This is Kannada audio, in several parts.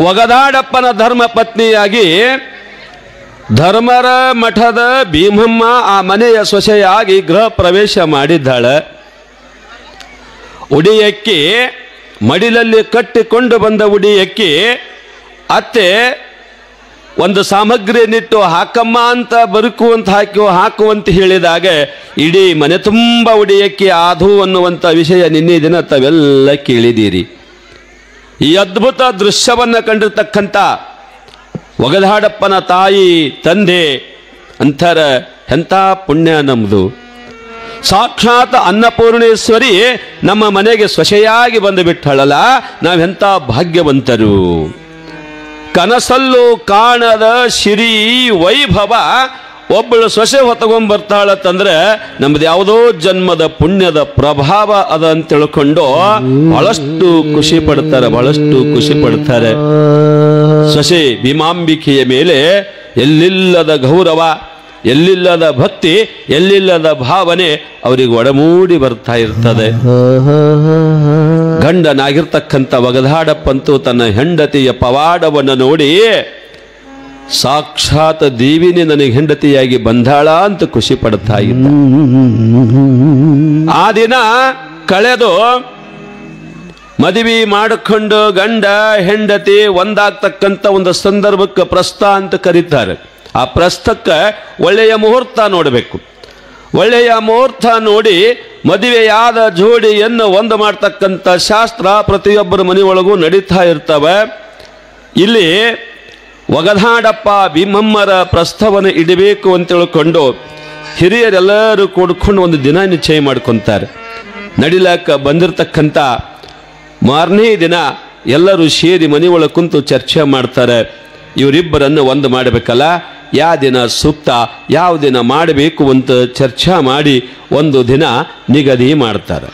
ಒಗದಾಡಪ್ಪನ ಧರ್ಮ ಪತ್ನಿಯಾಗಿ ಧರ್ಮರ ಮಠದ ಭೀಮಮ್ಮ ಆ ಮನೆಯ ಸೊಸೆಯಾಗಿ ಗೃಹ ಪ್ರವೇಶ ಮಾಡಿದ್ದಾಳೆ. ಉಡಿಯಕ್ಕಿ ಮಡಿಲಲ್ಲಿ ಕಟ್ಟಿಕೊಂಡು ಬಂದ ಉಡಿಯಕ್ಕಿ ಅತ್ತೆ ಒಂದು ಸಾಮಗ್ರಿಯನ್ನಿಟ್ಟು ಹಾಕಮ್ಮ ಅಂತ ಬರುಕುವಂತ ಹಾಕುವಂತ ಹೇಳಿದಾಗ ಇಡೀ ಮನೆ ತುಂಬ ಉಡಿಯಕ್ಕಿ ಆಧು ಅನ್ನುವಂಥ ವಿಷಯ ನಿನ್ನೆ ದಿನ ತಾವೆಲ್ಲ ಕೇಳಿದ್ದೀರಿ. ಈ ಅದ್ಭುತ ದೃಶ್ಯವನ್ನು ಕಂಡಿರ್ತಕ್ಕಂಥ ಒಗದಾಡಪ್ಪನ ತಾಯಿ ತಂದೆ ಅಂತರ ಎಂಥ ಪುಣ್ಯ ನಮ್ಮದು. ಸಾಕ್ಷಾತ್ ಅನ್ನಪೂರ್ಣೇಶ್ವರಿ ನಮ್ಮ ಮನೆಗೆ ಸೊಸೆಯಾಗಿ ಬಂದು ಬಿಟ್ಟಳಲ್ಲ, ನಾವೆಂಥ ಭಾಗ್ಯವಂತರು. ಕನಸಲ್ಲೂ ಕಾಣದ ಸಿರಿ ವೈಭವ ಒಬ್ಬಳು ಸೊಸೆ ಹೊತ್ತಗೊಂಡ್ಬರ್ತಾಳತ್ತಂದ್ರೆ ನಮ್ದು ಯಾವುದೋ ಜನ್ಮದ ಪುಣ್ಯದ ಪ್ರಭಾವ ಅದ ಅಂತ ತಿಳ್ಕೊಂಡು ಬಹಳಷ್ಟು ಖುಷಿ ಪಡ್ತಾರೆ. ಸೊಸೆ ಭೀಮಾಂಬಿಕೆಯ ಮೇಲೆ ಎಲ್ಲಿಲ್ಲದ ಗೌರವ, ಎಲ್ಲಿಲ್ಲದ ಭಕ್ತಿ, ಎಲ್ಲಿಲ್ಲದ ಭಾವನೆ ಅವರಿಗೆ ಒಡಮೂಡಿ ಬರ್ತಾ ಇರ್ತದೆ. ಗಂಡನಾಗಿರ್ತಕ್ಕಂಥ ಒಗದಾಡಪ್ಪಂತೂ ತನ್ನ ಹೆಂಡತಿಯ ಪವಾಡವನ್ನು ನೋಡಿ ಸಾಕ್ಷಾತ್ ದೇವಿನೇ ನನಗೆ ಹೆಂಡತಿಯಾಗಿ ಬಂದಾಳ ಅಂತ ಖುಷಿ ಪಡ್ತಾ ಇದ್ದ. ಆ ದಿನ ಕಳೆದು ಮದುವೆ ಮಾಡಿಕೊಂಡು ಗಂಡ ಹೆಂಡತಿ ಒಂದಾಗ್ತಕ್ಕಂಥ ಒಂದು ಸಂದರ್ಭಕ್ಕೆ ಪ್ರಸ್ತ ಅಂತ ಕರೀತಾರೆ. ಆ ಪ್ರಸ್ತಕ್ಕೆ ಒಳ್ಳೆಯ ಮುಹೂರ್ತ ನೋಡಬೇಕು. ಒಳ್ಳೆಯ ಮುಹೂರ್ತ ನೋಡಿ ಮದುವೆಯಾದ ಜೋಡಿಯನ್ನು ಒಂದು ಮಾಡ್ತಕ್ಕಂಥ ಶಾಸ್ತ್ರ ಪ್ರತಿಯೊಬ್ಬರ ಮನೆಯೊಳಗೂ ನಡೀತಾ ಇರ್ತವೆ. ಇಲ್ಲಿ ಒಗದಾಡಪ್ಪ ಭೀಮಮ್ಮರ ಪ್ರಸ್ತವನ್ನು ಇಡಬೇಕು ಅಂತ ತಿಳ್ಕೊಂಡು ಹಿರಿಯರೆಲ್ಲರೂ ಕೂಡ್ಕೊಂಡು ಒಂದು ದಿನ ನಿಶ್ಚಯ ಮಾಡ್ಕೊತಾರೆ. ನಡಿಲಾಕ ಬಂದಿರತಕ್ಕಂಥ ಮಾರನೇ ದಿನ ಎಲ್ಲರೂ ಸೇರಿ ಮನೆಯೊಳಗೆ ಕುಂತು ಚರ್ಚೆ ಮಾಡ್ತಾರೆ. ಇವರಿಬ್ಬರನ್ನು ಒಂದು ಮಾಡಬೇಕಲ್ಲ, ಯಾವ ದಿನ ಸೂಕ್ತ, ಯಾವ ದಿನ ಮಾಡಬೇಕು ಅಂತ ಚರ್ಚೆ ಮಾಡಿ ಒಂದು ದಿನ ನಿಗದಿ ಮಾಡ್ತಾರೆ.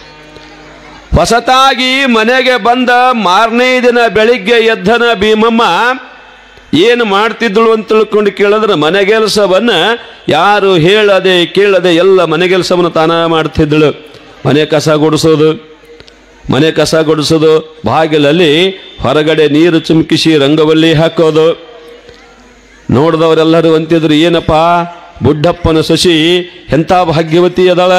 ಹೊಸತಾಗಿ ಮನೆಗೆ ಬಂದ ಮಾರನೇ ದಿನ ಬೆಳಿಗ್ಗೆ ಎದ್ದನ ಭೀಮಮ್ಮ ಏನು ಮಾಡ್ತಿದ್ದಳು ಅಂತ ತಿಳ್ಕೊಂಡು ಕೇಳಿದ್ರೆ ಮನೆಗೆಲಸವನ್ನು ಯಾರು ಹೇಳದೆ ಕೇಳದೆ ಎಲ್ಲ ಮನೆಗೆಲಸವನ್ನು ತಾನ ಮಾಡ್ತಿದ್ದಳು. ಮನೆ ಕಸ ಗುಡಿಸೋದು, ಬಾಗಿಲಲ್ಲಿ ಹೊರಗಡೆ ನೀರು ಚುಮ್ಕಿಸಿ ರಂಗವಲ್ಲಿ ಹಾಕೋದು. ನೋಡಿದವರೆಲ್ಲರೂ ಅಂತಿದ್ರು, ಏನಪ್ಪ ಬುಡ್ಡಪ್ಪನ ಸೊಸಿ ಎಂಥ ಭಾಗ್ಯವತಿ ಅದಾಳ,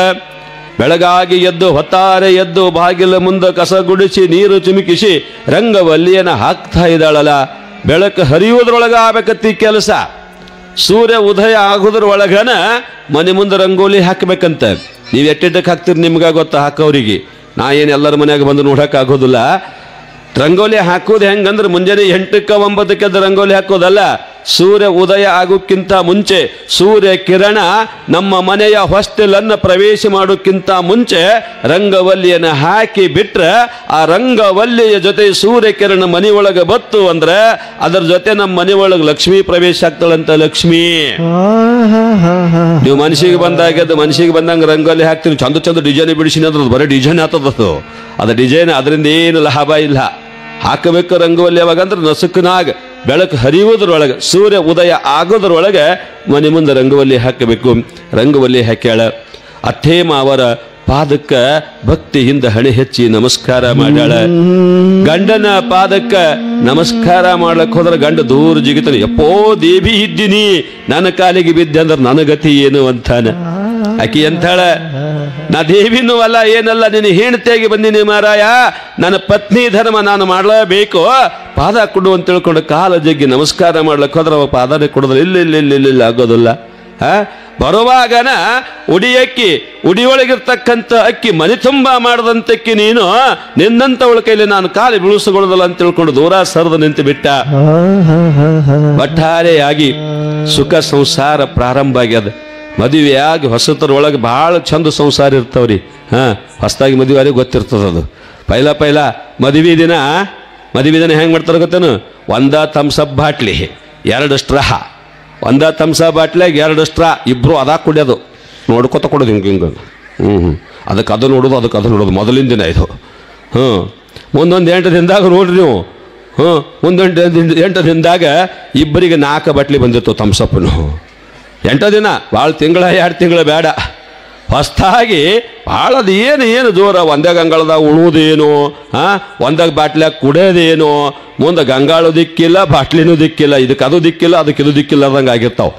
ಬೆಳಗಾಗಿ ಎದ್ದು ಹೊತ್ತಾರೆ ಎದ್ದು ಬಾಗಿಲ ಮುಂದೆ ಕಸ ಗುಡಿಸಿ ನೀರು ಚುಮುಕಿಸಿ ರಂಗವಲ್ಲಿಯನ್ನು ಹಾಕ್ತಾ ಇದ್ದಾಳಲ್ಲ. ಬೆಳಕು ಹರಿಯುವುದ್ರೊಳಗೆ ಆಗಬೇಕತ್ತಿ ಕೆಲಸ. ಸೂರ್ಯ ಉದಯ ಆಗೋದ್ರೊಳಗನ ಮನೆ ಮುಂದೆ ರಂಗೋಲಿ ಹಾಕಬೇಕಂತ. ನೀವು ಎಟ್ಟೆಟ್ಟಕ್ಕೆ ಹಾಕ್ತೀರಿ ನಿಮ್ಗೆ ಗೊತ್ತಾ ಹಾಕೋರಿಗೆ. ನಾ ಏನು ಎಲ್ಲರ ಮನೆಯಾಗ ಬಂದು ನೋಡೋಕ್ಕಾಗೋದಿಲ್ಲ. ರಂಗೋಲಿ ಹಾಕೋದು ಹೆಂಗಂದ್ರೆ ಮುಂಜಾನೆ 8ಕ್ಕೆ 9ಕ್ಕೆ ರಂಗೋಲಿ ಹಾಕೋದಲ್ಲ. ಸೂರ್ಯ ಉದಯ ಆಗೋಕ್ಕಿಂತ ಮುಂಚೆ ಸೂರ್ಯ ಕಿರಣ ನಮ್ಮ ಮನೆಯ ಹೊಸ್ತಿಲನ್ನು ಪ್ರವೇಶ ಮಾಡೋಕ್ಕಿಂತ ಮುಂಚೆ ರಂಗವಲ್ಲಿಯನ್ನು ಹಾಕಿ ಬಿಟ್ರೆ ಆ ರಂಗವಲ್ಲಿಯ ಜೊತೆ ಸೂರ್ಯ ಕಿರಣ ಮನೆಯೊಳಗೆ ಬತ್ತು ಅಂದ್ರೆ ಅದರ ಜೊತೆ ನಮ್ಮ ಮನೆಯೊಳಗೆ ಲಕ್ಷ್ಮೀ ಪ್ರವೇಶ ಆಗ್ತಾಳಂತ. ಲಕ್ಷ್ಮೀ ನೀವು ಮನಸ್ಸಿಗೆ ಬಂದಂಗೆ ರಂಗೋಲಿ ಹಾಕ್ತೀನಿ, ಚಂದ ಡಿಸೈನ್ ಬಿಡಿಸಿನ ಅದ್ರದ್ದು ಬರೀ ಡಿಸೈನ್ ಆಗ್ತದದು. ಅದು ಡಿಸೈನ್ ಅದರಿಂದ ಏನು ಲಾಭ ಇಲ್ಲ. ಹಾಕಬೇಕು ರಂಗೋಲಿ ಯಾವಾಗಂದ್ರೆ ನಸುಕನಾಗ ಬೆಳಕು ಹರಿಯುವುದ್ರೊಳಗೆ ಸೂರ್ಯ ಉದಯ ಆಗೋದ್ರೊಳಗೆ ಮನೆ ಮುಂದೆ ರಂಗವಲ್ಲಿ ಹಾಕಬೇಕು. ರಂಗವಲ್ಲಿ ಹಾಕ್ಯಾಳ. ಅತ್ತೇ ಮಾವರ ಪಾದಕ್ಕೆ ಭಕ್ತಿಯಿಂದ ಹಣೆ ಹೆಚ್ಚಿ ನಮಸ್ಕಾರ ಮಾಡ್ಯಾಳ. ಗಂಡನ ಪಾದಕ್ಕೆ ನಮಸ್ಕಾರ ಮಾಡ್ಲಕ್ಕೆ ಹೋದ್ರೆ ಗಂಡ ದೂರ ಜಿಗಿತಾನೆ. ಎಪ್ಪೋ ದೇವಿ ಇದ್ದೀನಿ, ನನ್ನ ಕಾಲಿಗೆ ಬಿದ್ದೆ ಅಂದ್ರೆ ನನ್ನ ಗತಿ ಏನು ಅಂತಾನ. ಆಕಿ ಅಂತಾಳ, ನಾ ದೇವಿನೂ ಅಲ್ಲ ಏನಲ್ಲ, ನಿನ್ನ ಹೆಂಡತಿಯಾಗಿ ಬಂದಿನಿ ಮಾರಾಯ, ನನ್ನ ಪತ್ನಿ ಧರ್ಮ ನಾನು ಮಾಡಲೇಬೇಕು, ಪಾದ ಕೊಡು ಅಂತ ತಿಳ್ಕೊಂಡು ಕಾಲ ಜಗ್ಗಿ ನಮಸ್ಕಾರ ಮಾಡ್ಲಕ್ಕೆ ಹೋದ್ರೆ ಅವ ಪಾದನೇ ಕೊಡೋದಿಲ್ಲ. ಇಲ್ಲ ಆಗೋದಿಲ್ಲ. ಬರುವಾಗನ ಉಡಿಯೊಳಗಿರ್ತಕ್ಕಂಥ ಅಕ್ಕಿ ಮನೆ ತುಂಬ ಮಾಡದಂತಕ್ಕಿ ನೀನು ನಿನ್ನಂತವಳ ಕೈಲಿ ನಾನು ಕಾಲಿ ಬೀಳಿಸಿಕೊಳ್ಳೋದಿಲ್ಲ ಅಂತ ತಿಳ್ಕೊಂಡು ದೂರ ಸರಿದು ನಿಂತು ಬಿಟ್ಟ. ಒಟ್ಟಾರೆಯಾಗಿ ಸುಖ ಸಂಸಾರ ಪ್ರಾರಂಭ ಆಗ್ಯದ. ಮದುವೆಯಾಗಿ ಹೊಸತರೊಳಗೆ ಭಾಳ ಚಂದ ಸಂಸಾರ ಇರ್ತಾವ್ರಿ. ಹೊಸದಾಗಿ ಮದುವೆ ಗೊತ್ತಿರ್ತದ ಅದು. ಪೈಲ ಮದುವೆ ದಿನ ಹೆಂಗೆ ಮಾಡ್ತಾರೆ ಗೊತ್ತೇನು? ಒಂದ ಥಮ್ಸಪ್ ಬಾಟ್ಲಿ, 2 ಸ್ಟ್ರಾ. ಒಂದ ಥಮ್ಸಪ್ ಬಾಟ್ಲಿಯಾಗ 2 ಸ್ಟ್ರಾ, ಇಬ್ರು ಅದಾ ಕುಡಿಯೋದು, ನೋಡ್ಕೊತ ಕೊಡೋದು ಹಿಂಗೆ. ಅದಕ್ಕೆ ಅದು ನೋಡೋದು ಮೊದಲಿನ ದಿನ ಇದು. ಮುಂದೊಂದು 8 ದಿನದಾಗ ನೋಡ್ರಿ ನೀವು. ಮುಂದೊಂದು 8 ದಿನದಾಗ ಇಬ್ಬರಿಗೆ 4 ಬಾಟ್ಲಿ ಬಂದಿತ್ತು ಥಮ್ಸಪ್ಪನು. 8 ದಿನ, ಭಾಳ ತಿಂಗಳ 2 ತಿಂಗಳು ಬೇಡ. ಹೊಸ್ತಾಗಿ ಭಾಳದು ಏನು ಜೋರ, ಒಂದೇ ಗಂಗಾಳದಾಗ ಉಳುವುದೇನು, ಒಂದಾಗ ಬಾಟ್ಲ್ಯಾಗ ಕುಡಿಯೋದೇನು, ಮುಂದೆ ಗಂಗಾಳು ದಿಕ್ಕಿಲ್ಲ, ಬಾಟ್ಲಿನೂ ದಿಕ್ಕಿಲ್ಲ, ಇದಕ್ಕೆ ಅದು ದಿಕ್ಕಿಲ್ಲ, ಅದಕ್ಕೆ ಇದು ದಿಕ್ಕಿಲ್ಲ ಅದಂಗೆ ಆಗಿರ್ತಾವೆ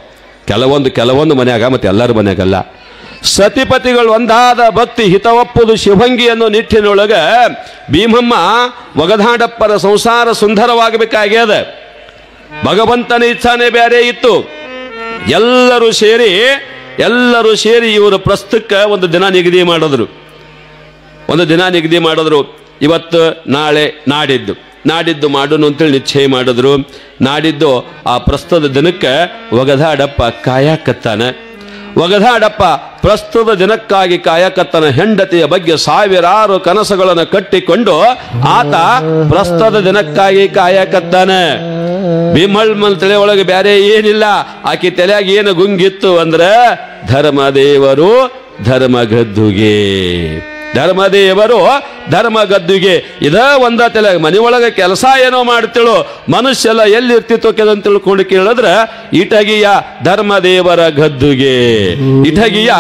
ಕೆಲವೊಂದು ಮನ್ಯಾಗ, ಮತ್ತು ಎಲ್ಲರ ಮನ್ಯಾಗಲ್ಲ. ಸತಿಪತಿಗಳು ಒಂದಾದ ಭಕ್ತಿ ಹಿತವಪ್ಪುದು ಶಿವಂಗಿ ಅನ್ನೋ ನಿಟ್ಟಿನೊಳಗೆ ಭೀಮಮ್ಮ ಒಗದಾಡಪ್ಪನ ಸಂಸಾರ ಸುಂದರವಾಗಬೇಕಾಗ್ಯದ. ಭಗವಂತನ ಇಚ್ಛಾನೇ ಬೇರೆ ಇತ್ತು. ಎಲ್ಲರೂ ಸೇರಿ ಇವರ ಪ್ರಸ್ತುತಕ್ಕೆ ಒಂದು ದಿನ ನಿಗದಿ ಮಾಡಿದ್ರು. ಇವತ್ತು ನಾಳೆ ನಾಡಿದ್ದು ಮಾಡೋಣ ಅಂತೇಳಿ ನಿಶ್ಚಯ ಮಾಡಿದ್ರು. ನಾಡಿದ್ದು ಆ ಪ್ರಸ್ತುತ ದಿನಕ್ಕೆ ಒಗದಾಡಪ್ಪ ಕಾಯಕತ್ತಾನ. ಒಗದಾಡಪ್ಪ ಪ್ರಸ್ತುತ ದಿನಕ್ಕಾಗಿ ಕಾಯಕತ್ತನ ಹೆಂಡತಿಯ ಬಗ್ಗೆ ಸಾವಿರಾರು ಕನಸುಗಳನ್ನು ಕಟ್ಟಿಕೊಂಡು ಆತ ಪ್ರಸ್ತುತ ದಿನಕ್ಕಾಗಿ ಕಾಯಕತ್ತಾನೆ. ಭೀಮಮ್ಮನ ತಲೆ ಒಳಗೆ ಬೇರೆ ಏನಿಲ್ಲ. ಆಕೆ ತಲೆಯಾಗ ಏನು ಗುಂಗಿತ್ತು ಅಂದ್ರೆ ಧರ್ಮದೇವರು ಧರ್ಮಗದ್ದುಗೆ ಇದ ಒಂದ ತಲೆ. ಮನೆಯೊಳಗೆ ಕೆಲಸ ಏನೋ ಮಾಡ್ತಿಳು, ಮನುಷ್ಯಲ್ಲ ಎಲ್ಲಿ ಇರ್ತಿತ್ತು ಅಂತ ತಿಳ್ಕೊಂಡು ಕೇಳಿದ್ರೆ ಇಟಗಿಯ ಧರ್ಮದೇವರ ಗದ್ದುಗೆ, ಇಟಗಿಯ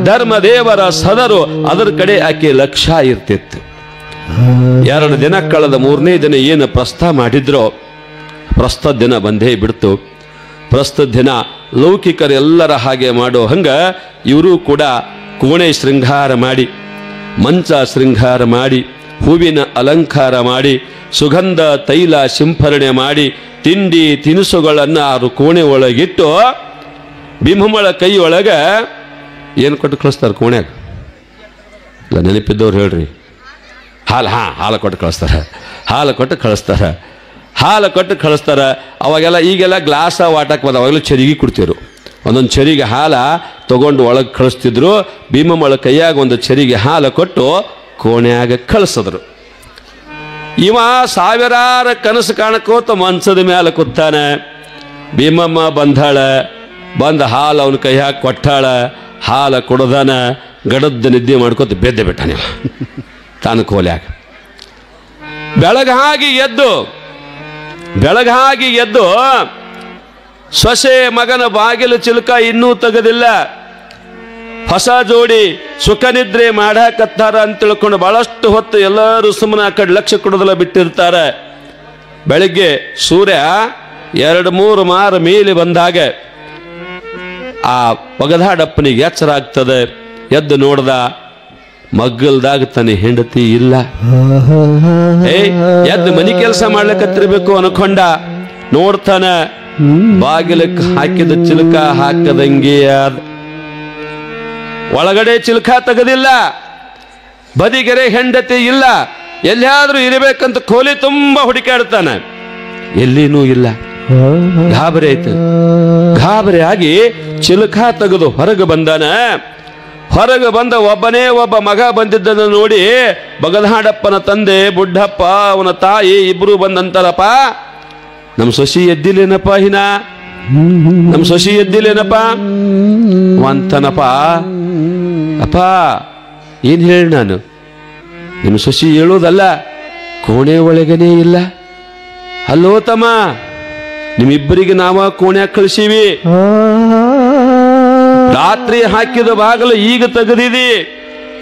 ಧರ್ಮದೇವರ ಸದರು, ಅದರ ಕಡೆ ಆಕೆ ಲಕ್ಷ್ಯ ಇರ್ತಿತ್ತು. 2 ದಿನ ಕಳೆದ 3ನೇ ದಿನ ಏನು ಪ್ರಸ್ತಾವ ಮಾಡಿದ್ರೋ ಪ್ರಸ್ತುತ ದಿನ ಬಂದೇ ಬಿಡ್ತು. ಪ್ರಸ್ತುತ ದಿನ ಲೌಕಿಕರೆಲ್ಲರ ಹಾಗೆ ಮಾಡೋ ಹಂಗ ಇವರು ಕೂಡ ಕೋಣೆ ಶೃಂಗಾರ ಮಾಡಿ, ಮಂಚ ಶೃಂಗಾರ ಮಾಡಿ, ಹೂವಿನ ಅಲಂಕಾರ ಮಾಡಿ, ಸುಗಂಧ ತೈಲ ಸಿಂಪರಣೆ ಮಾಡಿ, ತಿಂಡಿ ತಿನಿಸುಗಳನ್ನು ಆರು ಕೋಣೆ ಒಳಗಿಟ್ಟು ಭೀಮಮ್ಮಳ ಕೈ ಒಳಗೆ ಏನು ಕೊಟ್ಟು ಕಳಿಸ್ತಾರೆ ಕೋಣ್ಯಾಗ? ಇಲ್ಲ, ನೆನಪಿದ್ದವ್ರು ಹೇಳ್ರಿ. ಹಾಲು ಕೊಟ್ಟು ಕಳಿಸ್ತಾರೆ. ಅವಾಗೆಲ್ಲ ಈಗೆಲ್ಲ ಗ್ಲಾಸ ವಾಟಕ್ಕೆ ಬಂದ, ಅವಾಗೆಲ್ಲ ಚರಿಗೆ ಕೊಡ್ತಿದ್ರು. ಒಂದೊಂದು ಚರಿಗೆ ಹಾಲು ತಗೊಂಡು ಒಳಗೆ ಕಳಿಸ್ತಿದ್ರು. ಭೀಮಮ್ಮಳ ಕೈಯಾಗ ಒಂದು ಚರಿಗೆ ಹಾಲು ಕೊಟ್ಟು ಕೋಣ್ಯಾಗ ಕಳಿಸಿದ್ರು. ಇವ ಸಾವಿರಾರು ಕನಸು ಕಾಣಕೋತ ಮಂಚದ ಮೇಲೆ ಕೂತಾನೆ. ಭೀಮಮ್ಮ ಬಂದ ಹಾಲು ಅವನ ಕೈಯಾಗ ಕೊಟ್ಟಾಳ. ಹಾಲು ಕುಡ್ದಾನ, ಗಡದ್ದು ನಿದ್ದೆ ಮಾಡ್ಕೋತ ಬೆದ್ದೆ ಬಿಟ್ಟಾನೆ ತಾನು ಕೋಲ್ಯಾಗ. ಬೆಳಗಾಗಿ ಎದ್ದು ಸೊಸೆ ಮಗನ ಬಾಗಿಲು ಚಿಲಕ ಇನ್ನೂ ತೆಗೆದಿಲ್ಲ. ಹೊಸ ಜೋಡಿ ಸುಖ ನಿದ್ರೆ ಮಾಡಾಕತ್ತಾರ ಅಂತ ತಿಳ್ಕೊಂಡು ಬಹಳಷ್ಟು ಹೊತ್ತು ಎಲ್ಲರೂ ಸುಮ್ಮನೆ ಆ ಕಡೆ ಲಕ್ಷ್ಯ ಕೊಡೋದಲ್ಲ ಬಿಟ್ಟಿರ್ತಾರೆ. ಬೆಳಿಗ್ಗೆ ಸೂರ್ಯ 2-3 ಮಾರು ಮೇಲೆ ಬಂದಾಗ ಆ ಒಗದಾಡಪ್ಪನಿಗೆ ಎಚ್ಚರ ಆಗ್ತದೆ. ಎದ್ದು ನೋಡ್ದ, ಮಗ್ಗಲ್ದಾಗ ತನ್ನ ಹೆಂಡತಿ ಇಲ್ಲ. ಎದ್ದು ಮನಿ ಕೆಲಸ ಮಾಡ್ಲಿಕ್ಕತ್ತಿರ್ಬೇಕು ಅನ್ಕೊಂಡ. ನೋಡ್ತಾನ, ಬಾಗಿಲಕ್ಕೆ ಹಾಕಿದ ಚಿಲಕ ಹಾಕದಂಗೆ ಒಳಗಡೆ ಚಿಲಕ ತೆಗೆದಿಲ್ಲ. ಬದಿಗೆರೆ ಹೆಂಡತಿ ಇಲ್ಲ. ಎಲ್ಲಿಯಾದ್ರೂ ಇರಬೇಕಂತ ಕೋಲಿ ತುಂಬಾ ಹುಡುಕಾಡ್ತಾನೆ, ಎಲ್ಲಿನೂ ಇಲ್ಲ. ಗಾಬರಿ ಆಗಿ ಚಿಲಕ ತೆಗೆದು ಹೊರಗೆ ಬಂದ ಒಬ್ಬನೇ ಒಬ್ಬ ಮಗ ಬಂದಿದ್ದನ್ನು ನೋಡಿ ಬಗದಾಡಪ್ಪನ ತಂದೆ ಬುಡ್ಡಪ್ಪ ಅವನ ತಾಯಿ ಇಬ್ರು ಬಂದಂತಾರಪ್ಪ, ನಮ್ಮ ಸೊಸಿ ಎದ್ದಿಲ್ಲೇನಪ್ಪ, ನಮ್ಮ ಸೊಸಿ ಎದ್ದಿಲ್ಲೇನಪ್ಪ ಅಂತನಪ್ಪ. ಅಪ್ಪ ಏನ್ ಹೇಳಿ ನಾನು, ನಿಮ್ಮ ಸೊಸಿ ಹೇಳೋದಲ್ಲ, ಕೋಣೆ ಒಳಗನೇ ಇಲ್ಲ. ಅಲ್ಲೋ ತಮ್ಮ, ನಿಮ್ಮಿಬ್ಬರಿಗೆ ನಾವ ಕೋಣೆ ಕಳಿಸೀವಿ. ರಾತ್ರಿ ಹಾಕಿದ ಬಾಗಿಲು ಈಗ ತೆಗೆದಿದಿ,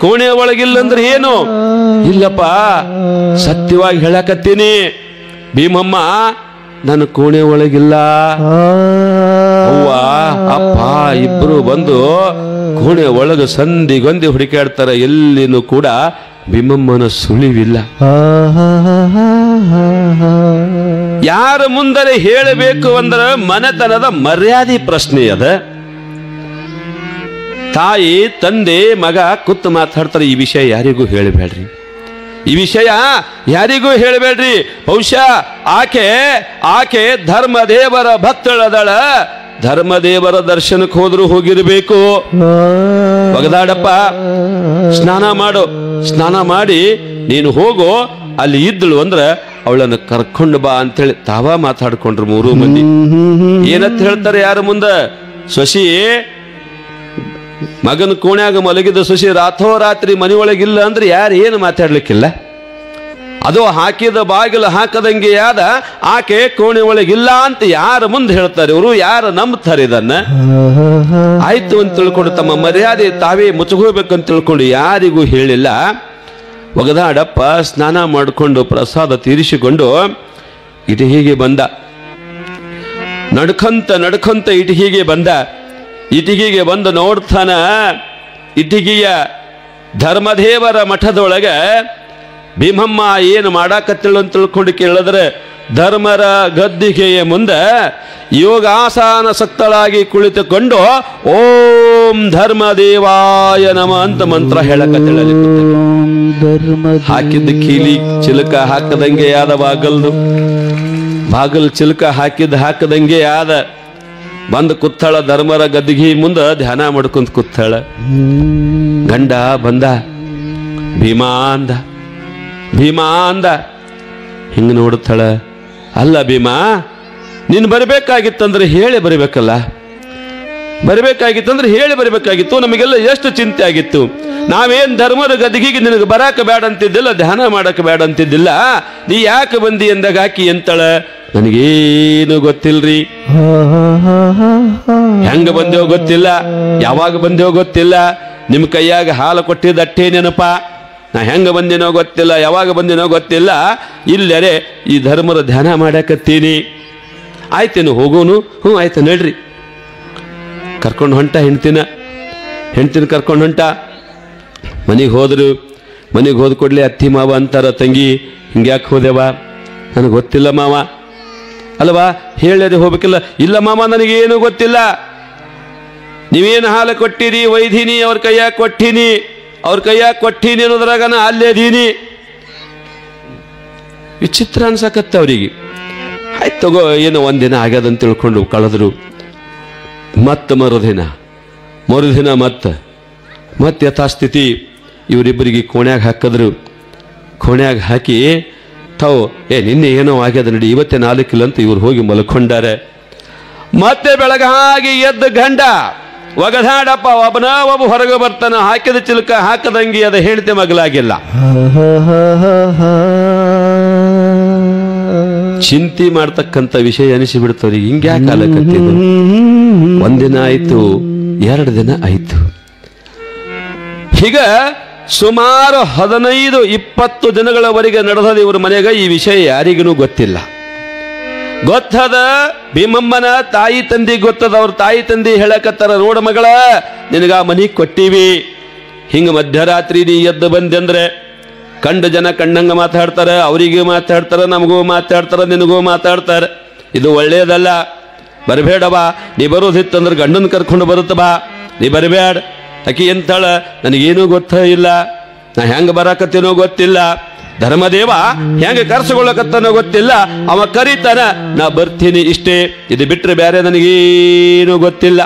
ಕೋಣೆ ಒಳಗಿಲ್ಲಂದ್ರೆ ಏನು? ಇಲ್ಲಪ್ಪ, ಸತ್ಯವಾಗಿ ಹೇಳಕತ್ತೀನಿ, ಭೀಮಮ್ಮ ನನ್ನ ಕೋಣೆ ಒಳಗಿಲ್ಲ. ಅವ್ವ ಅಪ್ಪ ಇಬ್ರು ಬಂದು ಕೋಣೆ ಒಳಗೆ ಸಂದಿಗೊಂದಿ ಹುಡುಕಾಡ್ತಾರೆ. ಎಲ್ಲಿನೂ ಕೂಡ ಭೀಮಮ್ಮನ ಸುಳಿವಿಲ್ಲ. ಯಾರ ಮುಂದರೆ ಹೇಳಬೇಕು ಅಂದ್ರೆ ಮನೆತನದ ಮರ್ಯಾದೆ ಪ್ರಶ್ನೆ ಅದ. ತಾಯಿ ತಂದೆ ಮಗ ಕೂತು ಮಾತಾಡ್ತಾರೆ, ಈ ವಿಷಯ ಯಾರಿಗೂ ಹೇಳಬೇಡ್ರಿ, ಈ ವಿಷಯ ಯಾರಿಗೂ ಹೇಳಬೇಡ್ರಿ. ಬಹುಶಃ ಆಕೆ ಧರ್ಮದೇವರ ಭಕ್ತಳದಳ, ಧರ್ಮದೇವರ ದರ್ಶನಕ್ಕೆ ಹೋದ್ರು ಹೋಗಿರ್ಬೇಕು. ಒಗದಾಡಪ್ಪ, ಸ್ನಾನ ಮಾಡಿ ನೀನು ಹೋಗು, ಅಲ್ಲಿ ಇದ್ದಳು ಅಂದ್ರೆ ಅವಳನ್ನು ಕರ್ಕೊಂಡು ಬಾ ಅಂತೇಳಿ ತಾವ ಮಾತಾಡ್ಕೊಂಡ್ರು 3 ಮಂದಿ. ಏನಂತ ಹೇಳ್ತಾರೆ ಯಾರ ಮುಂದ? ಸೊಸಿ ಮಗನ ಕೋಣ್ಯಾಗ ಮಲಗಿದ ಸೊಸಿ ರಾತ್ರೋರಾತ್ರಿ ಮನೆಯೊಳಗಿಲ್ಲ ಅಂದ್ರೆ ಯಾರು ಏನು ಮಾತಾಡ್ಲಿಕ್ಕಿಲ್ಲ. ಅದು ಹಾಕಿದ ಬಾಗಿಲು ಹಾಕದಂಗೆ ಯಾದ ಆಕೆ ಕೋಣೆ ಒಳಗಿಲ್ಲ ಅಂತ ಯಾರ ಮುಂದೆ ಹೇಳ್ತಾರೆ, ಇವರು ಯಾರು ನಂಬ್ತಾರೆ ಇದನ್ನ? ಆಯ್ತು ಅಂತ ತಿಳ್ಕೊಂಡು ತಮ್ಮ ಮರ್ಯಾದೆ ತಾವೇ ಮುಚ್ಚಗೋಬೇಕಂತ ತಿಳ್ಕೊಂಡು ಯಾರಿಗೂ ಹೇಳಿಲ್ಲ. ಒಗದಾಡಪ್ಪ ಸ್ನಾನ ಮಾಡಿಕೊಂಡು ಪ್ರಸಾದ ತೀರಿಸಿಕೊಂಡು ಇಟಿಗೆಗೆ ಬಂದ. ನಡ್ಕಂತ ಇಟಿಗೆಗೆ ಬಂದ. ಇಟಿಗೆಗೆ ಬಂದು ನೋಡ್ತಾನ, ಇಟಿಗೆಯ ಧರ್ಮದೇವರ ಮಠದೊಳಗ ಭೀಮಮ್ಮ ಏನು ಮಾಡಾಕತ್ತಿಳು ಅಂತ ತಿಳ್ಕೊಂಡು ಕೇಳಿದ್ರೆ, ಧರ್ಮರ ಗದ್ದಿಗೆಯ ಮುಂದೆ ಯೋಗಾಸನ ಸಕ್ತಳಾಗಿ ಕುಳಿತುಕೊಂಡು ಓಂ ಧರ್ಮದೇವಾಯ ನಮ ಅಂತ ಮಂತ್ರ ಹೇಳಕತ್ತಿಳಲಿ. ಹಾಕಿದ್ದ ಕೀಲಿ ಚಿಲಕ ಹಾಕದಂಗೆ ಯಾದ ಬಾಗಲ್ ಚಿಲಕ ಹಾಕದಂಗೆ ಯಾದ. ಬಂದು ಕೂತಾಳ ಧರ್ಮರ ಗದ್ದಿಗೆ ಮುಂದೆ ಧ್ಯಾನ ಮಾಡ್ಕೊಂತ ಕೂತಾಳ. ಗಂಡ ಬಂದ, ಭೀಮಾ ಅಂದ. ಹಿಂಗ ನೋಡುತ್ತಾಳ. ಅಲ್ಲ ಭೀಮಾ, ನೀನು ಬರಬೇಕಾಗಿತ್ತಂದ್ರೆ ಹೇಳಿ ಬರಬೇಕಲ್ಲ, ಬರಬೇಕಾಗಿತ್ತಂದ್ರೆ ಹೇಳಿ ಬರಬೇಕಾಗಿತ್ತು. ನಮಗೆಲ್ಲ ಎಷ್ಟು ಚಿಂತೆ ಆಗಿತ್ತು. ನಾವೇನ್ ಧರ್ಮದ ಗದಿಗೆಗೆ ನಿನಗೆ ಬರಾಕ ಬೇಡ ಅಂತಿದ್ದಿಲ್ಲ, ಧ್ಯಾನ ಮಾಡಕ ಬೇಡ ಅಂತಿದ್ದಿಲ್ಲ. ನೀ ಯಾಕೆ ಬಂದಿ ಎಂದಾಗ ಆಕಿ ಎಂತಳ, ನನಗೇನು ಗೊತ್ತಿಲ್ರಿ, ಹೆಂಗ ಬಂದೇವೋ ಗೊತ್ತಿಲ್ಲ, ಯಾವಾಗ ಬಂದೇವೋ ಗೊತ್ತಿಲ್ಲ, ನಿಮ್ ಕೈಯಾಗ ಹಾಲು ಕೊಟ್ಟಿದ್ದ ಅಟ್ಟೇ ನೆನಪ, ನಾ ಹೆಂಗ ಬಂದಿನೋ ಗೊತ್ತಿಲ್ಲ, ಯಾವಾಗ ಬಂದಿನೋ ಗೊತ್ತಿಲ್ಲ, ಇಲ್ಲರೆ ಈ ಧರ್ಮದ ಧ್ಯಾನ ಮಾಡಕತ್ತೀನಿ. ಆಯ್ತೇನು ಹೋಗೋನು? ಹ್ಞೂ ಆಯ್ತು ನಡ್ರಿ. ಕರ್ಕೊಂಡು ಹೊಂಟ ಹೆಂಡ್ತಿನ ಕರ್ಕೊಂಡು ಹೊಂಟ. ಮನೆಗೆ ಹೋದ್ರು. ಮನೆಗೆ ಹೋದ ಕೂಡಲೇ ಅತ್ತಿ ಮಾವ ಅಂತಾರ, ತಂಗಿ ಹಿಂಗ್ಯಾಕೆ ಹೋದೆವ? ನನಗೆ ಗೊತ್ತಿಲ್ಲ ಮಾವ. ಅಲ್ವಾ, ಹೇಳದೆ ಹೋಗ್ಬೇಕಿಲ್ಲ. ಇಲ್ಲ ಮಾಮ, ನನಗೇನು ಗೊತ್ತಿಲ್ಲ. ನೀವೇನು ಹಾಲು ಕೊಟ್ಟಿರಿ, ಒಯ್ದೀನಿ, ಅವ್ರ ಕೈಯಾಗ ಕೊಟ್ಟೀನಿ ಅನ್ನೋದ್ರಾಗ ನಾ ಅಲ್ಲೇದೀನಿ. ವಿಚಿತ್ರ ಅನ್ಸಕತ್ತ ಅವರಿಗೆ. ಆಯ್ತು ತಗೋ, ಏನೋ ಒಂದಿನ ಆಗ್ಯದಂತ ತಿಳ್ಕೊಂಡು ಕಳೆದ್ರು. ಮತ್ತೆ ಮರುದಿನ ಮತ್ತೆ ಯಥಾಸ್ಥಿತಿ ಇವರಿಬ್ಬರಿಗೆ ಕೋಣ್ಯಾಗ ಹಾಕಿದ್ರು. ಕೋಣ್ಯಾಗ ಹಾಕಿ ತಾವು ನಿನ್ನೆ ಏನೋ ಆಗ್ಯದ ನಡಿ, ಇವತ್ತೇ 4 ಅಂತ ಇವ್ರು ಹೋಗಿ ಮಲ್ಕೊಂಡಾರೆ. ಮತ್ತೆ ಬೆಳಗಾಗಿ ಎದ್ದ ಗಂಡ ಒಗದಾಡಪ್ಪ ಒಬ್ಬ ಹೊರಗೆ ಬರ್ತಾನ. ಹಾಕಿದ ಚಿಲಕ ಹಾಕದಂಗಿ ಅದ ಹೆಂಡತಿ ಮಗಲಾಗಿಲ್ಲ. ಚಿಂತೆ ಮಾಡ್ತಕ್ಕಂಥ ವಿಷಯ ಅನಿಸಿಬಿಡ್ತವ್ರಿಗೆ. ಹಿಂಗ್ಯಾಕೆ ಆಲಕತ್ತಿದ್ರು? ಒಂದಿನ ಆಯ್ತು, 2 ದಿನ ಆಯ್ತು. ಹೀಗ ಸುಮಾರು 15-20 ದಿನಗಳವರೆಗೆ ನಡೆದ ಇವ್ರ ಮನೆಗೆ ಈ ವಿಷಯ ಯಾರಿಗೂ ಗೊತ್ತಿಲ್ಲ. ಗೊತ್ತದ ಭೀಮಮ್ಮನ ತಾಯಿ ತಂದಿ ಗೊತ್ತದ. ಅವ್ರ ತಾಯಿ ತಂದಿ ಹೇಳಕತ್ತಾರ, ನೋಡ ಮಗಳ, ನಿನಗ ಮನೆಗೆ ಕೊಟ್ಟಿವಿ. ಹಿಂಗ ಮಧ್ಯರಾತ್ರಿ ನೀ ಎದ್ದು ಬಂದೆ ಕಂಡ ಜನ ಕಂಡಂಗ ಮಾತಾಡ್ತಾರೆ, ಅವರಿಗೆ ಮಾತಾಡ್ತಾರೆ, ನಮಗೂ ಮಾತಾಡ್ತಾರೆ, ನಿನಗೂ ಮಾತಾಡ್ತಾರೆ. ಇದು ಒಳ್ಳೇದಲ್ಲ, ಬರಬೇಡವಾ. ನೀ ಬರೋದಿತ್ತಂದ್ರೆ ಗಂಡನ ಕರ್ಕೊಂಡು ಬರುತ್ತ ಬಾ, ನೀ ಬರಬೇಡ. ಆಕಿ ಎಂತಾಳ, ನನಗೇನೂ ಗೊತ್ತ ಇಲ್ಲ, ನಾ ಹೆಂಗ ಬರಾಕತ್ತೇನೋ ಗೊತ್ತಿಲ್ಲ, ಧರ್ಮದೇವ ಹೆಂಗ ಕರ್ಸಗೊಳ್ಳಕತ್ತನೋ ಗೊತ್ತಿಲ್ಲ, ಅವ ಕರೀತಾನ, ನಾ ಬರ್ತೀನಿ ಇಷ್ಟೇ, ಇದು ಬಿಟ್ರೆ ಬೇರೆ ನನಗೇನೂ ಗೊತ್ತಿಲ್ಲ.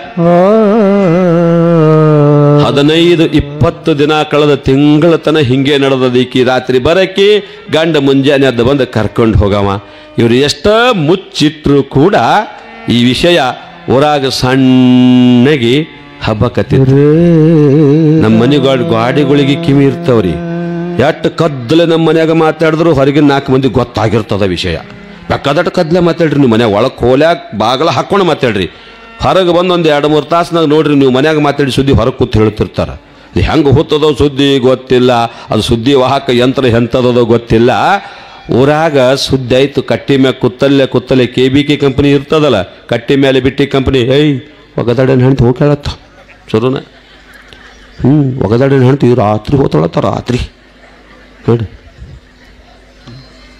15-20 ದಿನ ಕಳೆದ ತಿಂಗಳ ತನ ಹಿಂಗೆ ನಡೆದದೀಕಿ. ರಾತ್ರಿ ಬರಕಿ, ಗಂಡ ಮುಂಜಾನೆ ಅದ್ದು ಬಂದು ಕರ್ಕೊಂಡು ಹೋಗವ. ಇವ್ರು ಎಷ್ಟ ಮುಚ್ಚಿಟ್ರು ಕೂಡ ಈ ವಿಷಯ ಊರಾಗ ಸಣ್ಣಗೆ ಹಬ್ಬಕತ್ತಿದ್ರು. ನಮ್ಮ ಮನೆ ಗಾಡಿಗಳಿಗೆ ಕಿವಿ ಇರ್ತಾವ್ರಿ. ಎಷ್ಟು ಕದ್ಲೆ ನಮ್ಮ ಮನ್ಯಾಗ ಮಾತಾಡಿದ್ರು ಹೊರಗಿನ 4 ಮಂದಿ ಗೊತ್ತಾಗಿರ್ತದ ವಿಷಯ. ಬೇಕಾದಟ್ಟು ಕದ್ಲೆ ಮಾತಾಡ್ರಿ, ನೀವು ಮನ್ಯಾಗ ಒಳಗೆ ಕೋಲ್ಯಾಗ ಬಾಗಲ ಹಾಕೊಂಡು ಮಾತಾಡ್ರಿ. ಹೊರಗೆ ಬಂದು 1-2-3 ತಾಸ್ನಾಗ ನೋಡ್ರಿ, ನೀವು ಮನ್ಯಾಗ ಮಾತಾಡಿ ಸುದ್ದಿ ಹೊರಗೆ ಕೂತು ಹೇಳ್ತಿರ್ತಾರ. ಅದು ಹೆಂಗೆ ಹೊತ್ತದೋ ಸುದ್ದಿ ಗೊತ್ತಿಲ್ಲ, ಅದು ಸುದ್ದಿ ವಾಹಕ ಯಂತ್ರ ಎಂಥದೋ ಗೊತ್ತಿಲ್ಲ. ಊರಾಗ ಸುದ್ದಿ ಆಯ್ತು, ಕಟ್ಟಿ ಮ್ಯಾಗ ಕುತ್ತಲೆ KBK ಕಂಪ್ನಿ ಇರ್ತದಲ್ಲ, ಕಟ್ಟಿ ಮೇಲೆ ಬಿಟ್ಟಿ ಕಂಪ್ನಿ, ಒಗದಾಡೇನು ಹೆಣ್ತು ಹೋಗಿ ಹೇಳತ್ತ ಚಲೋನ. ಒಗದಾಡೇನು ಹೆಣ್ತು ರಾತ್ರಿ ಹೋತಾಳತ್ತ, ರಾತ್ರಿ ನೋಡಿ